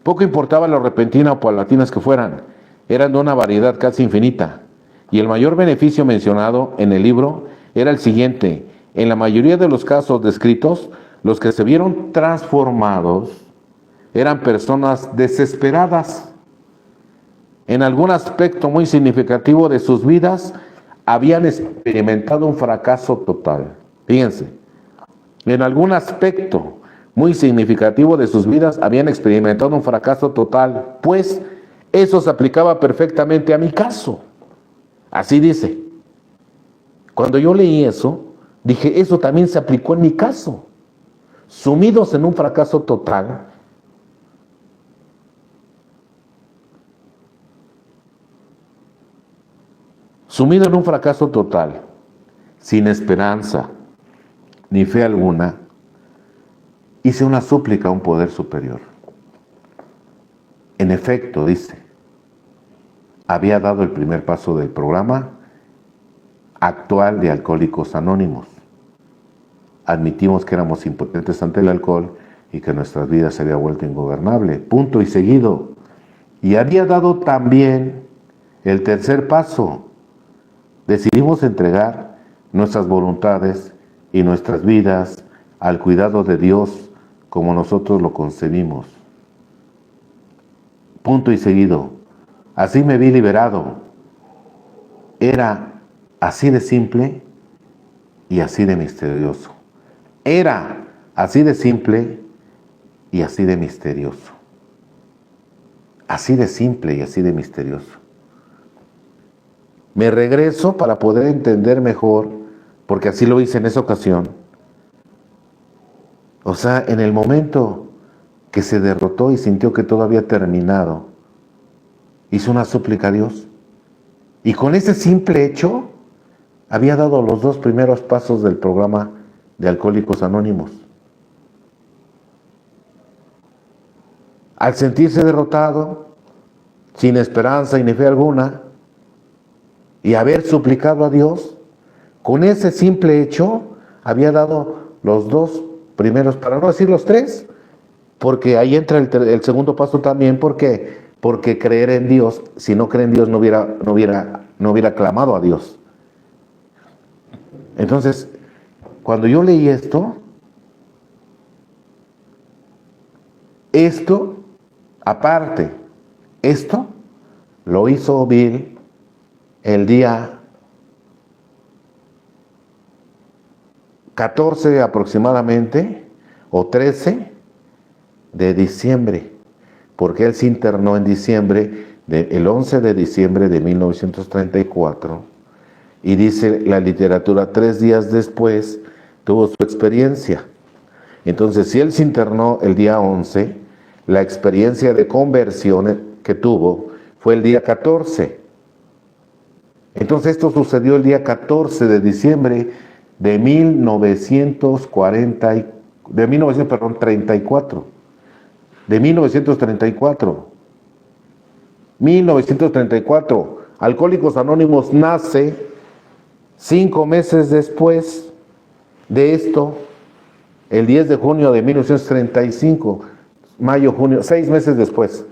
Poco importaba lo repentina o paulatinas que fueran, eran de una variedad casi infinita. Y el mayor beneficio mencionado en el libro era el siguiente: en la mayoría de los casos descritos, los que se vieron transformados eran personas desesperadas. En algún aspecto muy significativo de sus vidas, habían experimentado un fracaso total. Fíjense, en algún aspecto muy significativo de sus vidas, habían experimentado un fracaso total, pues eso se aplicaba perfectamente a mi caso. Así dice. Cuando yo leí eso, dije, eso también se aplicó en mi caso. Sumidos en un fracaso total, sumido en un fracaso total, sin esperanza ni fe alguna, hice una súplica a un poder superior. En efecto, dice, había dado el primer paso del programa actual de Alcohólicos Anónimos. Admitimos que éramos impotentes ante el alcohol y que nuestras vidas se había vuelto ingobernable. Punto y seguido. Y había dado también el tercer paso. Decidimos entregar nuestras voluntades y nuestras vidas al cuidado de Dios como nosotros lo concebimos. Punto y seguido. Así me vi liberado. Era así de simple y así de misterioso. Era así de simple y así de misterioso. Así de simple y así de misterioso. Me regreso para poder entender mejor, porque así lo hice en esa ocasión. O sea, en el momento que se derrotó y sintió que todo había terminado, hizo una súplica a Dios. Y con ese simple hecho, había dado los 2 primeros pasos del programa de Alcohólicos Anónimos. Al sentirse derrotado, sin esperanza y ni fe alguna, y haber suplicado a Dios, con ese simple hecho, había dado los 2 primeros, para no decir los 3, porque ahí entra el segundo paso también, porque creer en Dios, si no cree en Dios no hubiera clamado a Dios. Entonces, cuando yo leí esto, aparte, esto lo hizo Bill el día 14 aproximadamente, o 13 de diciembre, porque él se internó en diciembre, el 11 de diciembre de 1934, y dice la literatura, 3 días después tuvo su experiencia. Entonces, si él se internó el día 11, la experiencia de conversión que tuvo fue el día 14. Entonces, esto sucedió el día 14 de diciembre de 1934. De 1934. 1934. Alcohólicos Anónimos nace 5 meses después de esto, el 10 de junio de 1935, mayo, junio, 6 meses después.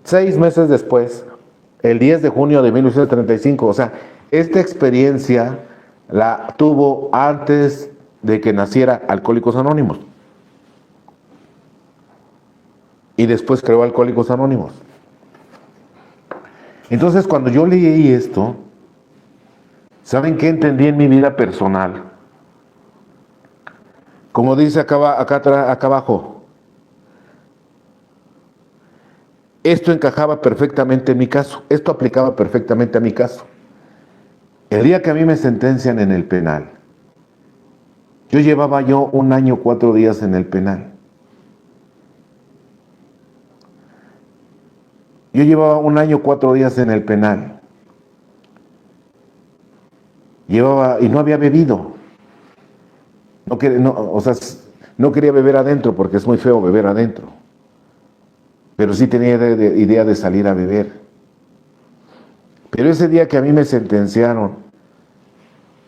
6 meses después, el 10 de junio de 1935. O sea, esta experiencia la tuvo antes de que naciera Alcohólicos Anónimos. Y después creó Alcohólicos Anónimos. Entonces, cuando yo leí esto, ¿saben qué entendí en mi vida personal? Como dice acá abajo, esto encajaba perfectamente en mi caso, esto aplicaba perfectamente a mi caso. El día que a mí me sentencian en el penal, yo llevaba 1 año 4 días en el penal. Yo llevaba 1 año 4 días en el penal. Y no había bebido. No quería beber adentro porque es muy feo beber adentro. Pero sí tenía idea de salir a beber. Pero ese día que a mí me sentenciaron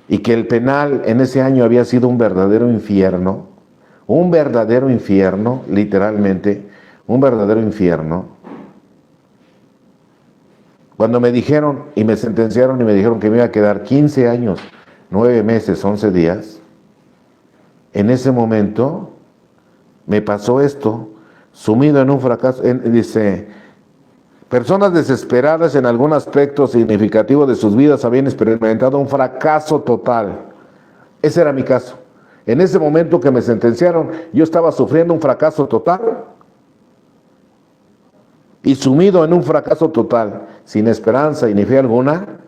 y que el penal en ese año había sido un verdadero infierno, literalmente, un verdadero infierno. Cuando me dijeron y me sentenciaron y me dijeron que me iba a quedar 15 años, 9 meses, 11 días, en ese momento me pasó esto, sumido en un fracaso. Dice, personas desesperadas en algún aspecto significativo de sus vidas habían experimentado un fracaso total. Ese era mi caso. En ese momento que me sentenciaron, yo estaba sufriendo un fracaso total. Y sumido en un fracaso total, sin esperanza y ni fe alguna,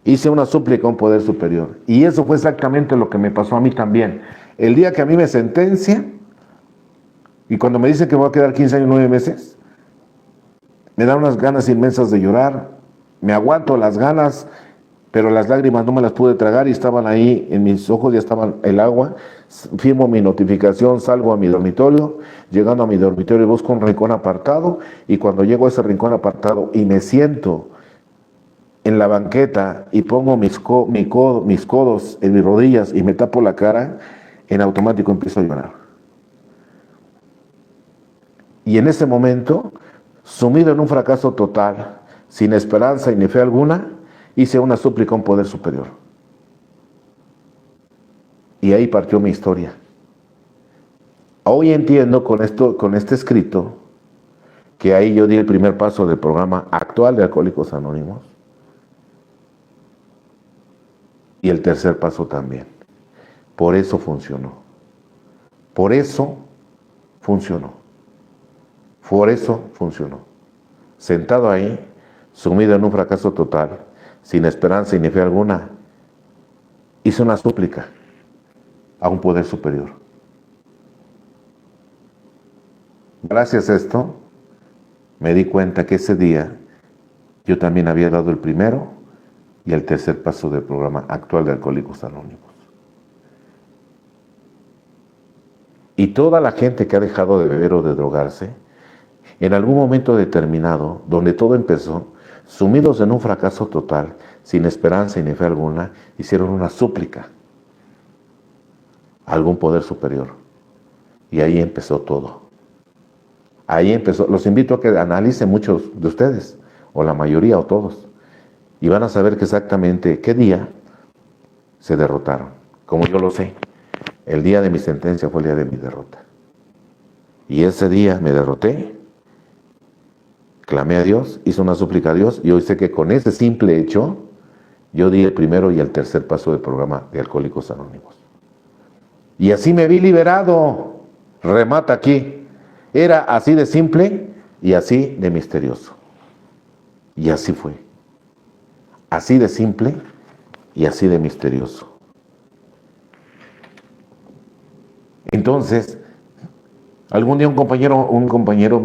hice una súplica a un poder superior. Y eso fue exactamente lo que me pasó a mí también. El día que a mí me sentencian, y cuando me dicen que voy a quedar 15 años, 9 meses, me dan unas ganas inmensas de llorar. Me aguanto las ganas, pero las lágrimas no me las pude tragar y estaban ahí, en mis ojos ya estaba el agua. Firmo mi notificación, salgo a mi dormitorio. Llegando a mi dormitorio busco un rincón apartado, y cuando llego a ese rincón apartado y me siento en la banqueta y pongo mis codos en mis rodillas y me tapo la cara, en automático empiezo a llorar. Y en ese momento, sumido en un fracaso total, sin esperanza y ni fe alguna, hice una súplica a un poder superior. Y ahí partió mi historia. Hoy entiendo con este escrito, que ahí yo di el primer paso del programa actual de Alcohólicos Anónimos. y el tercer paso también. Por eso funcionó. Por eso funcionó. Por eso funcionó. Sentado ahí, sumido en un fracaso total, sin esperanza y ni fe alguna, hice una súplica a un poder superior. Gracias a esto, me di cuenta que ese día yo también había dado el primero y el tercer paso del programa actual de Alcohólicos Anónimos. Y toda la gente que ha dejado de beber o de drogarse, en algún momento determinado, donde todo empezó, sumidos en un fracaso total, sin esperanza y ni fe alguna, hicieron una súplica a algún poder superior. Y ahí empezó todo. Ahí empezó. Los invito a que analicen muchos de ustedes, o la mayoría, o todos, y van a saber que exactamente qué día se derrotaron. Como yo lo sé, el día de mi sentencia fue el día de mi derrota. Y ese día me derroté, clamé a Dios, hice una súplica a Dios, y hoy sé que con ese simple hecho, yo di el primero y el tercer paso del programa de Alcohólicos Anónimos. Y así me vi liberado. Remata aquí. Era así de simple y así de misterioso. Y así fue. Así de simple y así de misterioso. Entonces, algún día un compañero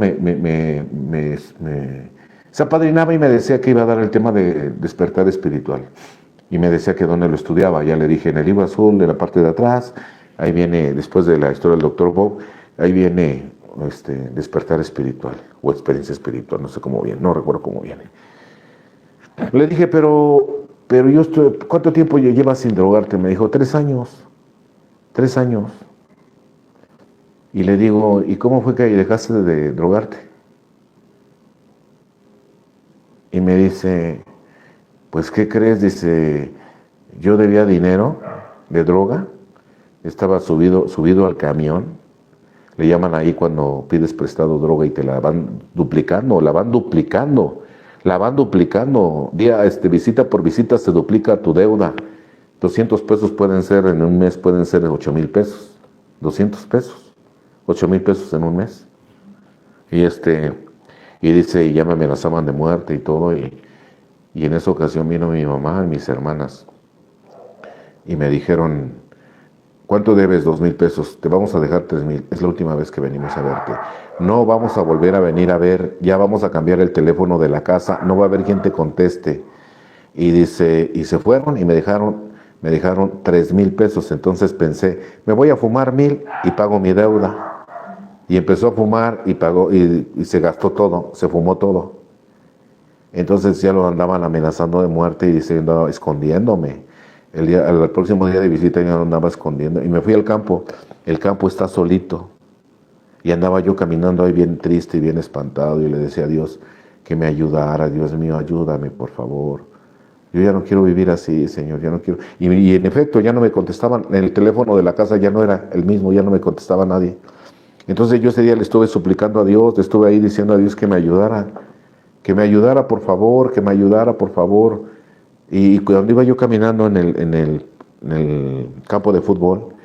se apadrinaba y me decía que iba a dar el tema de despertar espiritual. Y me decía que dónde lo estudiaba. Ya le dije, en el libro azul, de la parte de atrás, ahí viene, después de la historia del Dr. Bob, ahí viene despertar espiritual o experiencia espiritual, no sé cómo viene, no recuerdo cómo viene. Le dije, pero ¿cuánto tiempo llevas sin drogarte? Me dijo, 3 años. 3 años. Y le digo, ¿y cómo fue que dejaste de drogarte? Y me dice, pues, ¿qué crees? Dice, yo debía dinero de droga, estaba subido al camión, le llaman ahí cuando pides prestado droga y te la van duplicando, día, visita por visita se duplica tu deuda. 200 pesos pueden ser, en un mes pueden ser 8,000 pesos, 200 pesos, 8,000 pesos en un mes. Y dice, y ya me amenazaban de muerte y todo, y en esa ocasión vino mi mamá y mis hermanas, y me dijeron, ¿cuánto debes? 2,000 pesos, te vamos a dejar 3,000, es la última vez que venimos a verte. No vamos a volver a venir a ver, ya vamos a cambiar el teléfono de la casa, no va a haber quien te conteste. Y dice, y se fueron y me dejaron 3,000 pesos. Entonces pensé, me voy a fumar 1,000 y pago mi deuda. Y empezó a fumar y pagó, y se gastó todo, se fumó todo. Entonces ya lo andaban amenazando de muerte y diciendo, escondiéndome. El próximo día de visita yo andaba escondiendo y me fui al campo. El campo está solito. Y andaba yo caminando ahí bien triste y bien espantado y le decía a Dios que me ayudara. Dios mío, ayúdame, por favor. Yo ya no quiero vivir así, Señor, ya no quiero. Y en efecto, ya no me contestaban. En el teléfono de la casa ya no era el mismo, ya no me contestaba nadie. Entonces yo ese día le estuve suplicando a Dios, le estuve ahí diciendo a Dios que me ayudara, por favor, que me ayudara, por favor. Y cuando iba yo caminando en el campo de fútbol,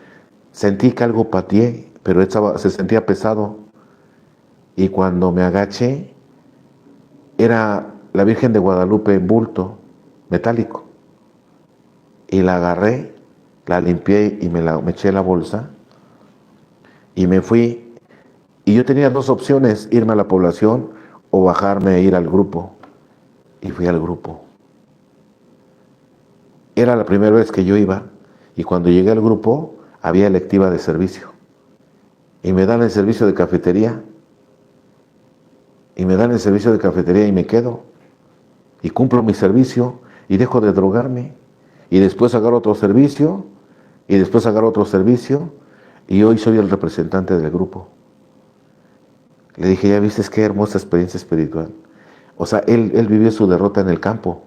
sentí que algo pateé, pero se sentía pesado. Y cuando me agaché, era la Virgen de Guadalupe en bulto, metálico. Y la agarré, la limpié y me eché en la bolsa. Y me fui. Y yo tenía 2 opciones, irme a la población o bajarme e ir al grupo. Y fui al grupo. Era la primera vez que yo iba. Y cuando llegué al grupo, había electiva de servicio. Y me dan el servicio de cafetería. Y me quedo. Y cumplo mi servicio. Y dejo de drogarme. Y después agarro otro servicio. Y hoy soy el representante del grupo. Le dije, ya viste qué hermosa experiencia espiritual. O sea, él vivió su derrota en el campo.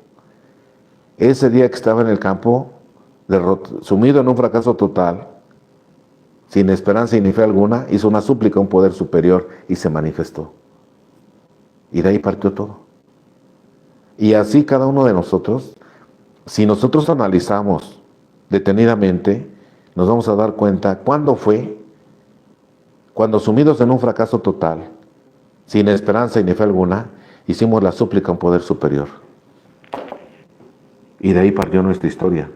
Ese día que estaba en el campo, sumido en un fracaso total, sin esperanza y ni fe alguna, hizo una súplica a un poder superior y se manifestó. Y de ahí partió todo. Y así cada uno de nosotros, si nosotros analizamos detenidamente, nos vamos a dar cuenta cuándo fue, cuando sumidos en un fracaso total, sin esperanza y ni fe alguna, hicimos la súplica a un poder superior. Y de ahí partió nuestra historia,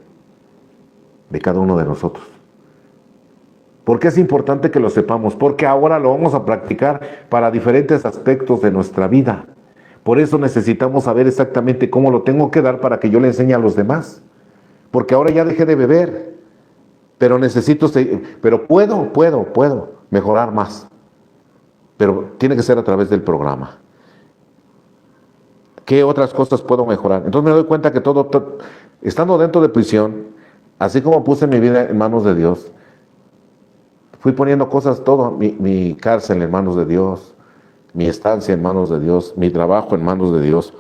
de cada uno de nosotros. ¿Por qué es importante que lo sepamos? Porque ahora lo vamos a practicar para diferentes aspectos de nuestra vida. Por eso necesitamos saber exactamente cómo lo tengo que dar para que yo le enseñe a los demás. Porque ahora ya dejé de beber, pero necesito seguir, pero puedo mejorar más. Pero tiene que ser a través del programa. ¿Qué otras cosas puedo mejorar? Entonces me doy cuenta que estando dentro de prisión, así como puse mi vida en manos de Dios, fui poniendo cosas, todo, mi cárcel en manos de Dios, mi estancia en manos de Dios, mi trabajo en manos de Dios,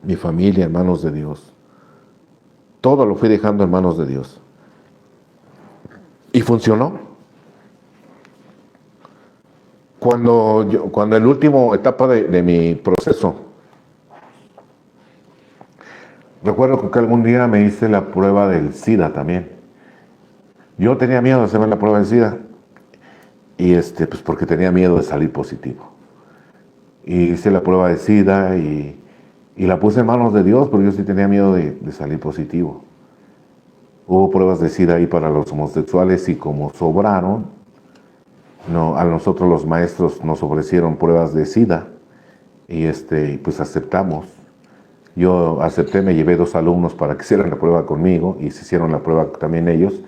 mi familia en manos de Dios. Todo lo fui dejando en manos de Dios. Y funcionó. Cuando en la última etapa de mi proceso, recuerdo que algún día me hice la prueba del SIDA también. Yo tenía miedo de hacerme la prueba del SIDA. Y pues porque tenía miedo de salir positivo. Y hice la prueba de SIDA y la puse en manos de Dios, porque yo sí tenía miedo de salir positivo. Hubo pruebas de SIDA ahí para los homosexuales y como sobraron, a nosotros los maestros nos ofrecieron pruebas de SIDA y pues aceptamos. Yo acepté, me llevé 2 alumnos para que hicieran la prueba conmigo y se hicieron la prueba también ellos.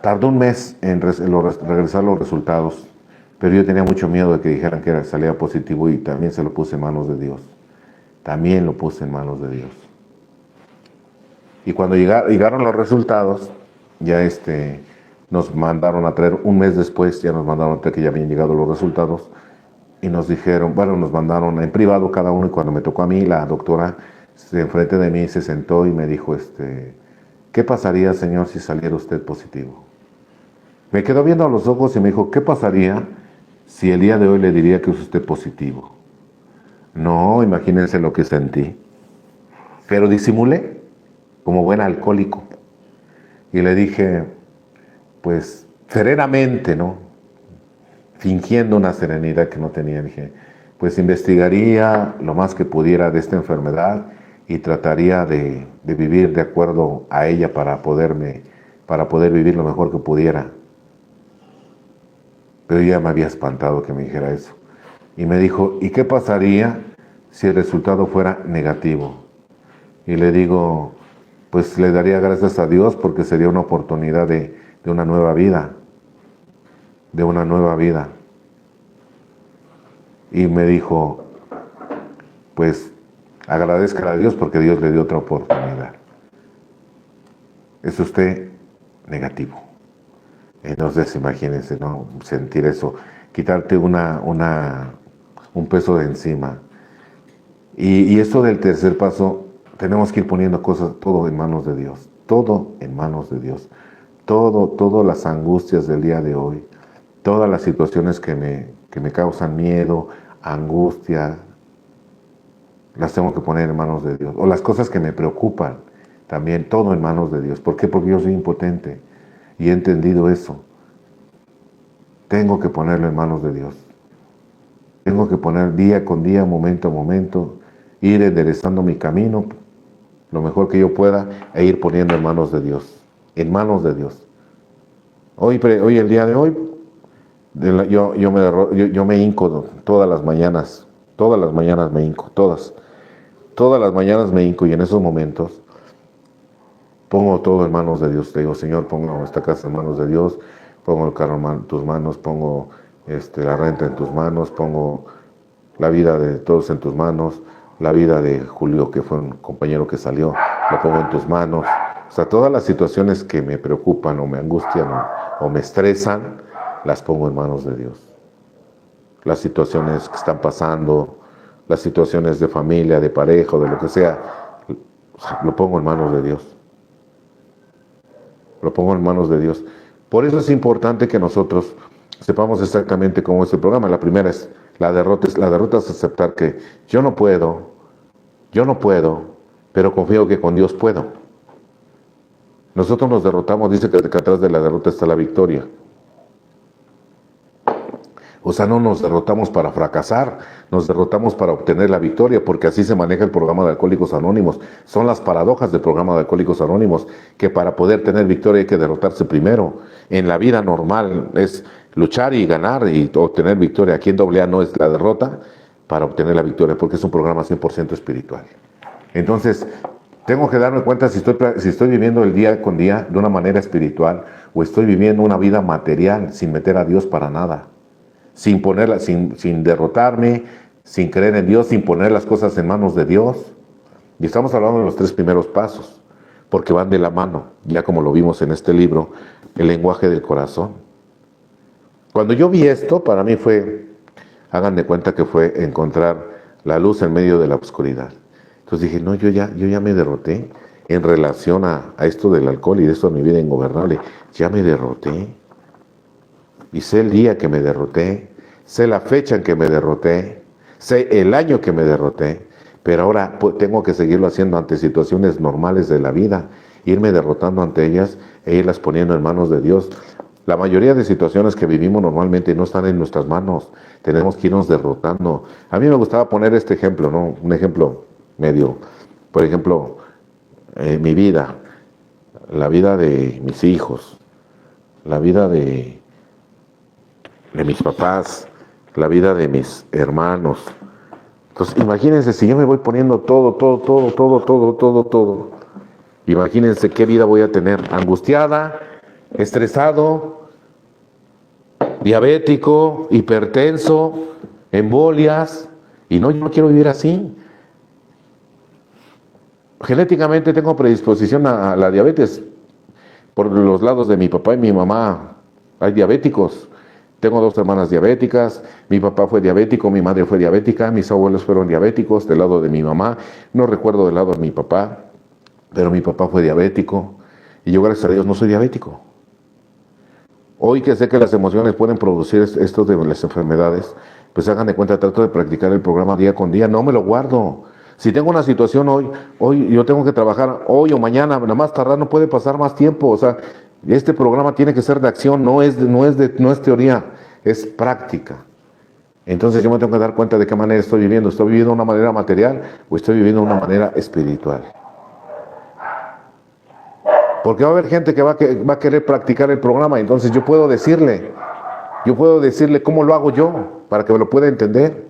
Tardó un mes en regresar los resultados, pero yo tenía mucho miedo de que dijeran que salía positivo y también se lo puse en manos de Dios. También lo puse en manos de Dios. Y cuando llegaron los resultados, ya nos mandaron a traer, un mes después, ya nos mandaron a traer que ya habían llegado los resultados y nos dijeron, nos mandaron en privado cada uno y cuando me tocó a mí, la doctora enfrente de mí se sentó y me dijo, ¿qué pasaría, señor, si saliera usted positivo? Me quedó viendo a los ojos y me dijo, ¿qué pasaría si el día de hoy le diría que es usted positivo? No, imagínense lo que sentí. Pero disimulé como buen alcohólico. Y le dije, pues, serenamente, ¿no? Fingiendo una serenidad que no tenía. Dije, pues investigaría lo más que pudiera de esta enfermedad y trataría de vivir de acuerdo a ella para poder vivir lo mejor que pudiera. Pero ya me había espantado que me dijera eso. Y me dijo, ¿y qué pasaría si el resultado fuera negativo? Y le digo, pues le daría gracias a Dios porque sería una oportunidad de una nueva vida. De una nueva vida. Y me dijo, pues agradezca a Dios porque Dios le dio otra oportunidad. Es usted negativo. Entonces imagínense, ¿no? Sentir eso, quitarte un peso de encima. Y esto del tercer paso, tenemos que ir poniendo cosas, todo en manos de Dios. Todo en manos de Dios. Todas las angustias del día de hoy, todas las situaciones que me causan miedo, angustia, las tengo que poner en manos de Dios. O las cosas que me preocupan, también todo en manos de Dios. ¿Por qué? Porque yo soy impotente y he entendido eso. Tengo que ponerlo en manos de Dios. Tengo que poner día con día, momento a momento, ir enderezando mi camino lo mejor que yo pueda e ir poniendo en manos de Dios. En manos de Dios. Hoy el día de hoy, yo me hinco todas las mañanas me hinco, todas las mañanas me hinco y en esos momentos pongo todo en manos de Dios. Te digo, Señor, pongo esta casa en manos de Dios, pongo el carro en tus manos, pongo la renta en tus manos, pongo la vida de todos en tus manos, la vida de Julio, que fue un compañero que salió, lo pongo en tus manos. O sea, todas las situaciones que me preocupan o me angustian o me estresan, las pongo en manos de Dios. Las situaciones que están pasando, las situaciones de familia, de pareja, o de lo que sea, lo pongo en manos de Dios. Lo pongo en manos de Dios. Por eso es importante que nosotros sepamos exactamente cómo es el programa. La primera es la derrota es aceptar que yo no puedo, pero confío que con Dios puedo. Nosotros nos derrotamos, dice que atrás de la derrota está la victoria. O sea, no nos derrotamos para fracasar, nos derrotamos para obtener la victoria, porque así se maneja el programa de Alcohólicos Anónimos. Son las paradojas del programa de Alcohólicos Anónimos, que para poder tener victoria hay que derrotarse primero. En la vida normal es luchar y ganar y obtener victoria. Aquí en AA no es la derrota para obtener la victoria, porque es un programa 100% espiritual. Entonces, tengo que darme cuenta si estoy viviendo el día con día de una manera espiritual o estoy viviendo una vida material sin meter a Dios para nada. Sin ponerla, sin derrotarme, sin creer en Dios, sin poner las cosas en manos de Dios. Y estamos hablando de los 3 primeros pasos, porque van de la mano, ya como lo vimos en este libro, el lenguaje del corazón. Cuando yo vi esto, para mí hagan de cuenta que fue encontrar la luz en medio de la oscuridad. Entonces dije, no, yo ya me derroté en relación a esto del alcohol y de esto de mi vida ingobernable. Ya me derroté. Y sé el día que me derroté, sé la fecha en que me derroté, sé el año que me derroté, pero ahora tengo que seguirlo haciendo ante situaciones normales de la vida, irme derrotando ante ellas e irlas poniendo en manos de Dios. La mayoría de situaciones que vivimos normalmente no están en nuestras manos, tenemos que irnos derrotando. A mí me gustaba poner este ejemplo, ¿no? Un ejemplo medio, por ejemplo, mi vida, la vida de mis hijos, la vida de mis papás, la vida de mis hermanos. Entonces, imagínense si yo me voy poniendo todo. Imagínense qué vida voy a tener. Angustiada, estresado, diabético, hipertenso, embolias. Y no, yo no quiero vivir así. Genéticamente tengo predisposición a la diabetes. Por los lados de mi papá y mi mamá hay diabéticos. Tengo 2 hermanas diabéticas, mi papá fue diabético, mi madre fue diabética, mis abuelos fueron diabéticos del lado de mi mamá, no recuerdo del lado de mi papá, pero mi papá fue diabético y yo gracias a Dios no soy diabético. Hoy que sé que las emociones pueden producir esto de las enfermedades, pues hagan de cuenta, trato de practicar el programa día con día, no me lo guardo. Si tengo una situación hoy yo tengo que trabajar hoy o mañana, nada más tardar, no puede pasar más tiempo, o sea, este programa tiene que ser de acción, no es teoría, es práctica. Entonces yo me tengo que dar cuenta de qué manera estoy viviendo de una manera material o estoy viviendo de una manera espiritual. Porque va a haber gente que va a querer practicar el programa, entonces yo puedo decirle cómo lo hago yo, para que me lo pueda entender.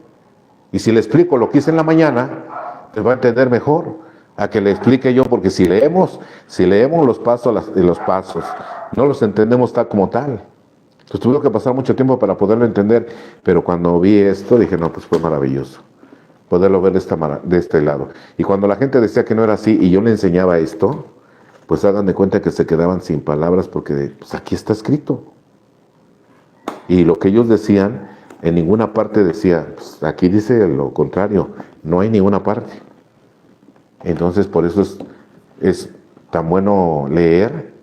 Y si le explico lo que hice en la mañana, pues va a entender mejor a que le explique yo, porque si leemos los pasos, no los entendemos tal como tal. Entonces tuve que pasar mucho tiempo para poderlo entender, pero cuando vi esto dije, no, pues fue maravilloso poderlo ver de este lado. Y cuando la gente decía que no era así y yo le enseñaba esto, pues hagan de cuenta que se quedaban sin palabras porque pues aquí está escrito. Y lo que ellos decían, en ninguna parte decía, pues aquí dice lo contrario, no hay ninguna parte. Entonces por eso es tan bueno leer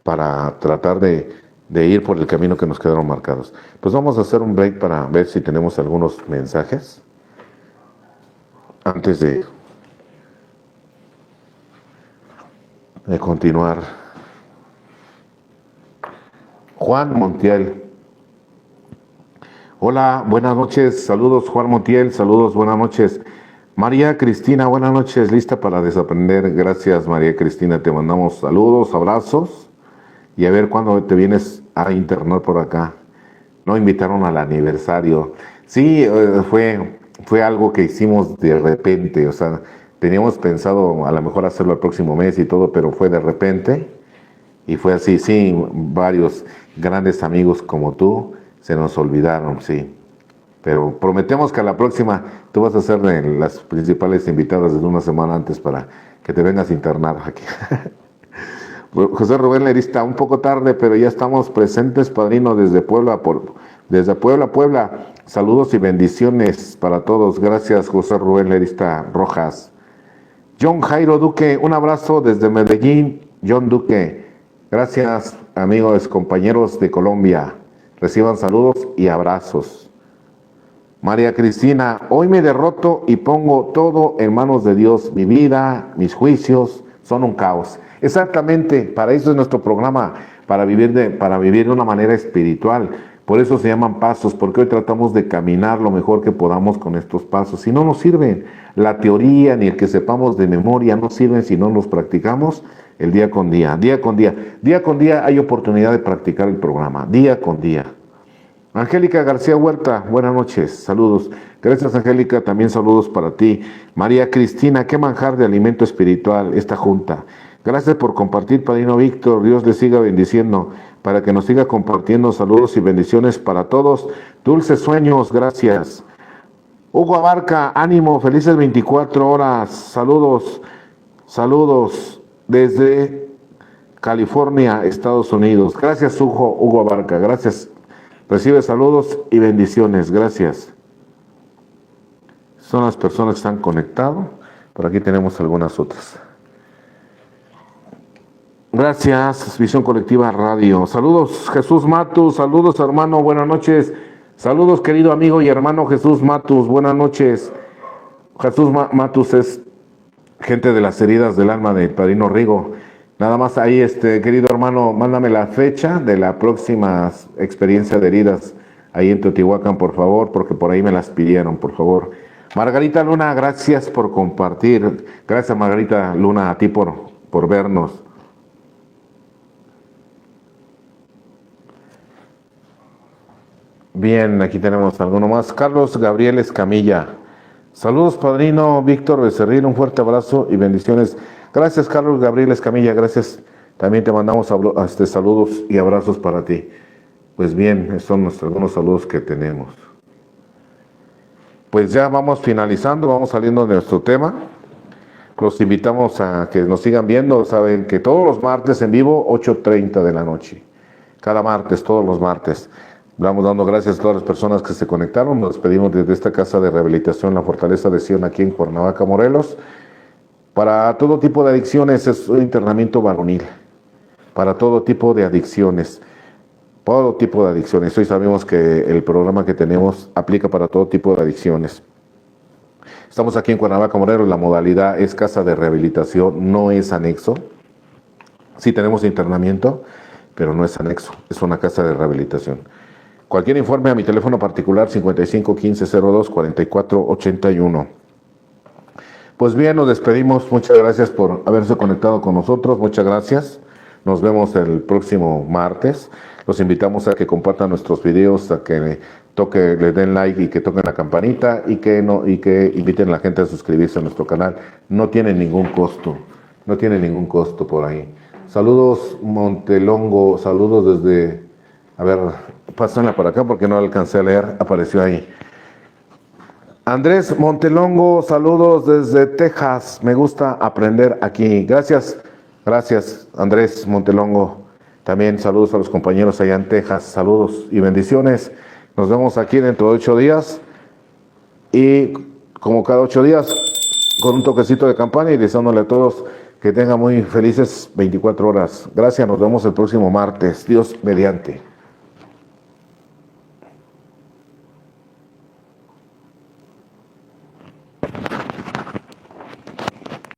para tratar de ir por el camino que nos quedaron marcados. Pues vamos a hacer un break para ver si tenemos algunos mensajes antes de continuar. Juan Montiel. Hola, buenas noches, saludos Juan Montiel, saludos, buenas noches. María Cristina, buenas noches, lista para desaprender. Gracias María Cristina, te mandamos saludos, abrazos y a ver cuándo te vienes a internar por acá. No invitaron al aniversario. Sí, fue algo que hicimos de repente, o sea, teníamos pensado a lo mejor hacerlo el próximo mes y todo, pero fue de repente y fue así, sí, varios grandes amigos como tú se nos olvidaron, sí. Pero prometemos que a la próxima tú vas a ser de las principales invitadas desde una semana antes para que te vengas a internar aquí. José Rubén Lerista, un poco tarde, pero ya estamos presentes, padrino, desde Puebla, Puebla. Saludos y bendiciones para todos. Gracias, José Rubén Lerista Rojas. John Jairo Duque, un abrazo desde Medellín. John Duque, gracias, amigos, compañeros de Colombia. Reciban saludos y abrazos. María Cristina, hoy me derroto y pongo todo en manos de Dios. Mi vida, mis juicios son un caos. Exactamente, para eso es nuestro programa, para vivir de una manera espiritual. Por eso se llaman pasos, porque hoy tratamos de caminar lo mejor que podamos con estos pasos. Si no nos sirven, la teoría ni el que sepamos de memoria no sirven si no los practicamos el día con día, día con día. Día con día hay oportunidad de practicar el programa, día con día. Angélica García Huerta, buenas noches, saludos. Gracias, Angélica, también saludos para ti. María Cristina, qué manjar de alimento espiritual esta junta. Gracias por compartir, Padrino Víctor, Dios le siga bendiciendo, para que nos siga compartiendo saludos y bendiciones para todos. Dulces sueños, gracias. Hugo Abarca, ánimo, felices 24 horas, saludos, saludos desde California, Estados Unidos. Gracias, Hugo Abarca, gracias. Recibe saludos y bendiciones, gracias. Son las personas que están conectadas. Por aquí tenemos algunas otras. Gracias, Visión Colectiva Radio. Saludos, Jesús Matus. Saludos, hermano, buenas noches. Saludos, querido amigo y hermano Jesús Matus. Buenas noches. Jesús Matus es gente de las heridas del alma del Padrino Rigo. Nada más ahí, querido hermano, mándame la fecha de la próxima experiencia de heridas ahí en Teotihuacán, por favor, porque por ahí me las pidieron, por favor. Margarita Luna, gracias por compartir. Gracias, Margarita Luna, a ti por vernos. Bien, aquí tenemos alguno más. Carlos Gabriel Escamilla. Saludos, Padrino Víctor Becerril, un fuerte abrazo y bendiciones. Gracias, Carlos Gabriel Escamilla, gracias. También te mandamos saludos y abrazos para ti. Pues bien, son algunos saludos que tenemos. Pues ya vamos finalizando, vamos saliendo de nuestro tema. Los invitamos a que nos sigan viendo. Saben que todos los martes en vivo, 8:30 de la noche. Cada martes, todos los martes. Vamos dando gracias a todas las personas que se conectaron. Nos despedimos desde esta casa de rehabilitación, la Fortaleza de Sion, aquí en Cuernavaca, Morelos. Para todo tipo de adicciones es un internamiento varonil. Para todo tipo de adicciones. Todo tipo de adicciones. Hoy sabemos que el programa que tenemos aplica para todo tipo de adicciones. Estamos aquí en Cuernavaca, Morelos. La modalidad es casa de rehabilitación, no es anexo. Sí tenemos internamiento, pero no es anexo. Es una casa de rehabilitación. Cualquier informe a mi teléfono particular 55 15 02 44 81. Pues bien, nos despedimos. Muchas gracias por haberse conectado con nosotros. Muchas gracias. Nos vemos el próximo martes. Los invitamos a que compartan nuestros videos, a que le den like y que toquen la campanita y que inviten a la gente a suscribirse a nuestro canal. No tiene ningún costo. No tiene ningún costo por ahí. Saludos, Montelongo. Saludos desde... A ver, pásenla por acá porque no alcancé a leer. Apareció ahí. Andrés Montelongo, saludos desde Texas. Me gusta aprender aquí. Gracias, Andrés Montelongo. También saludos a los compañeros allá en Texas. Saludos y bendiciones. Nos vemos aquí dentro de 8 días. Y como cada 8 días, con un toquecito de campana y deseándole a todos que tengan muy felices 24 horas. Gracias, nos vemos el próximo martes. Dios mediante.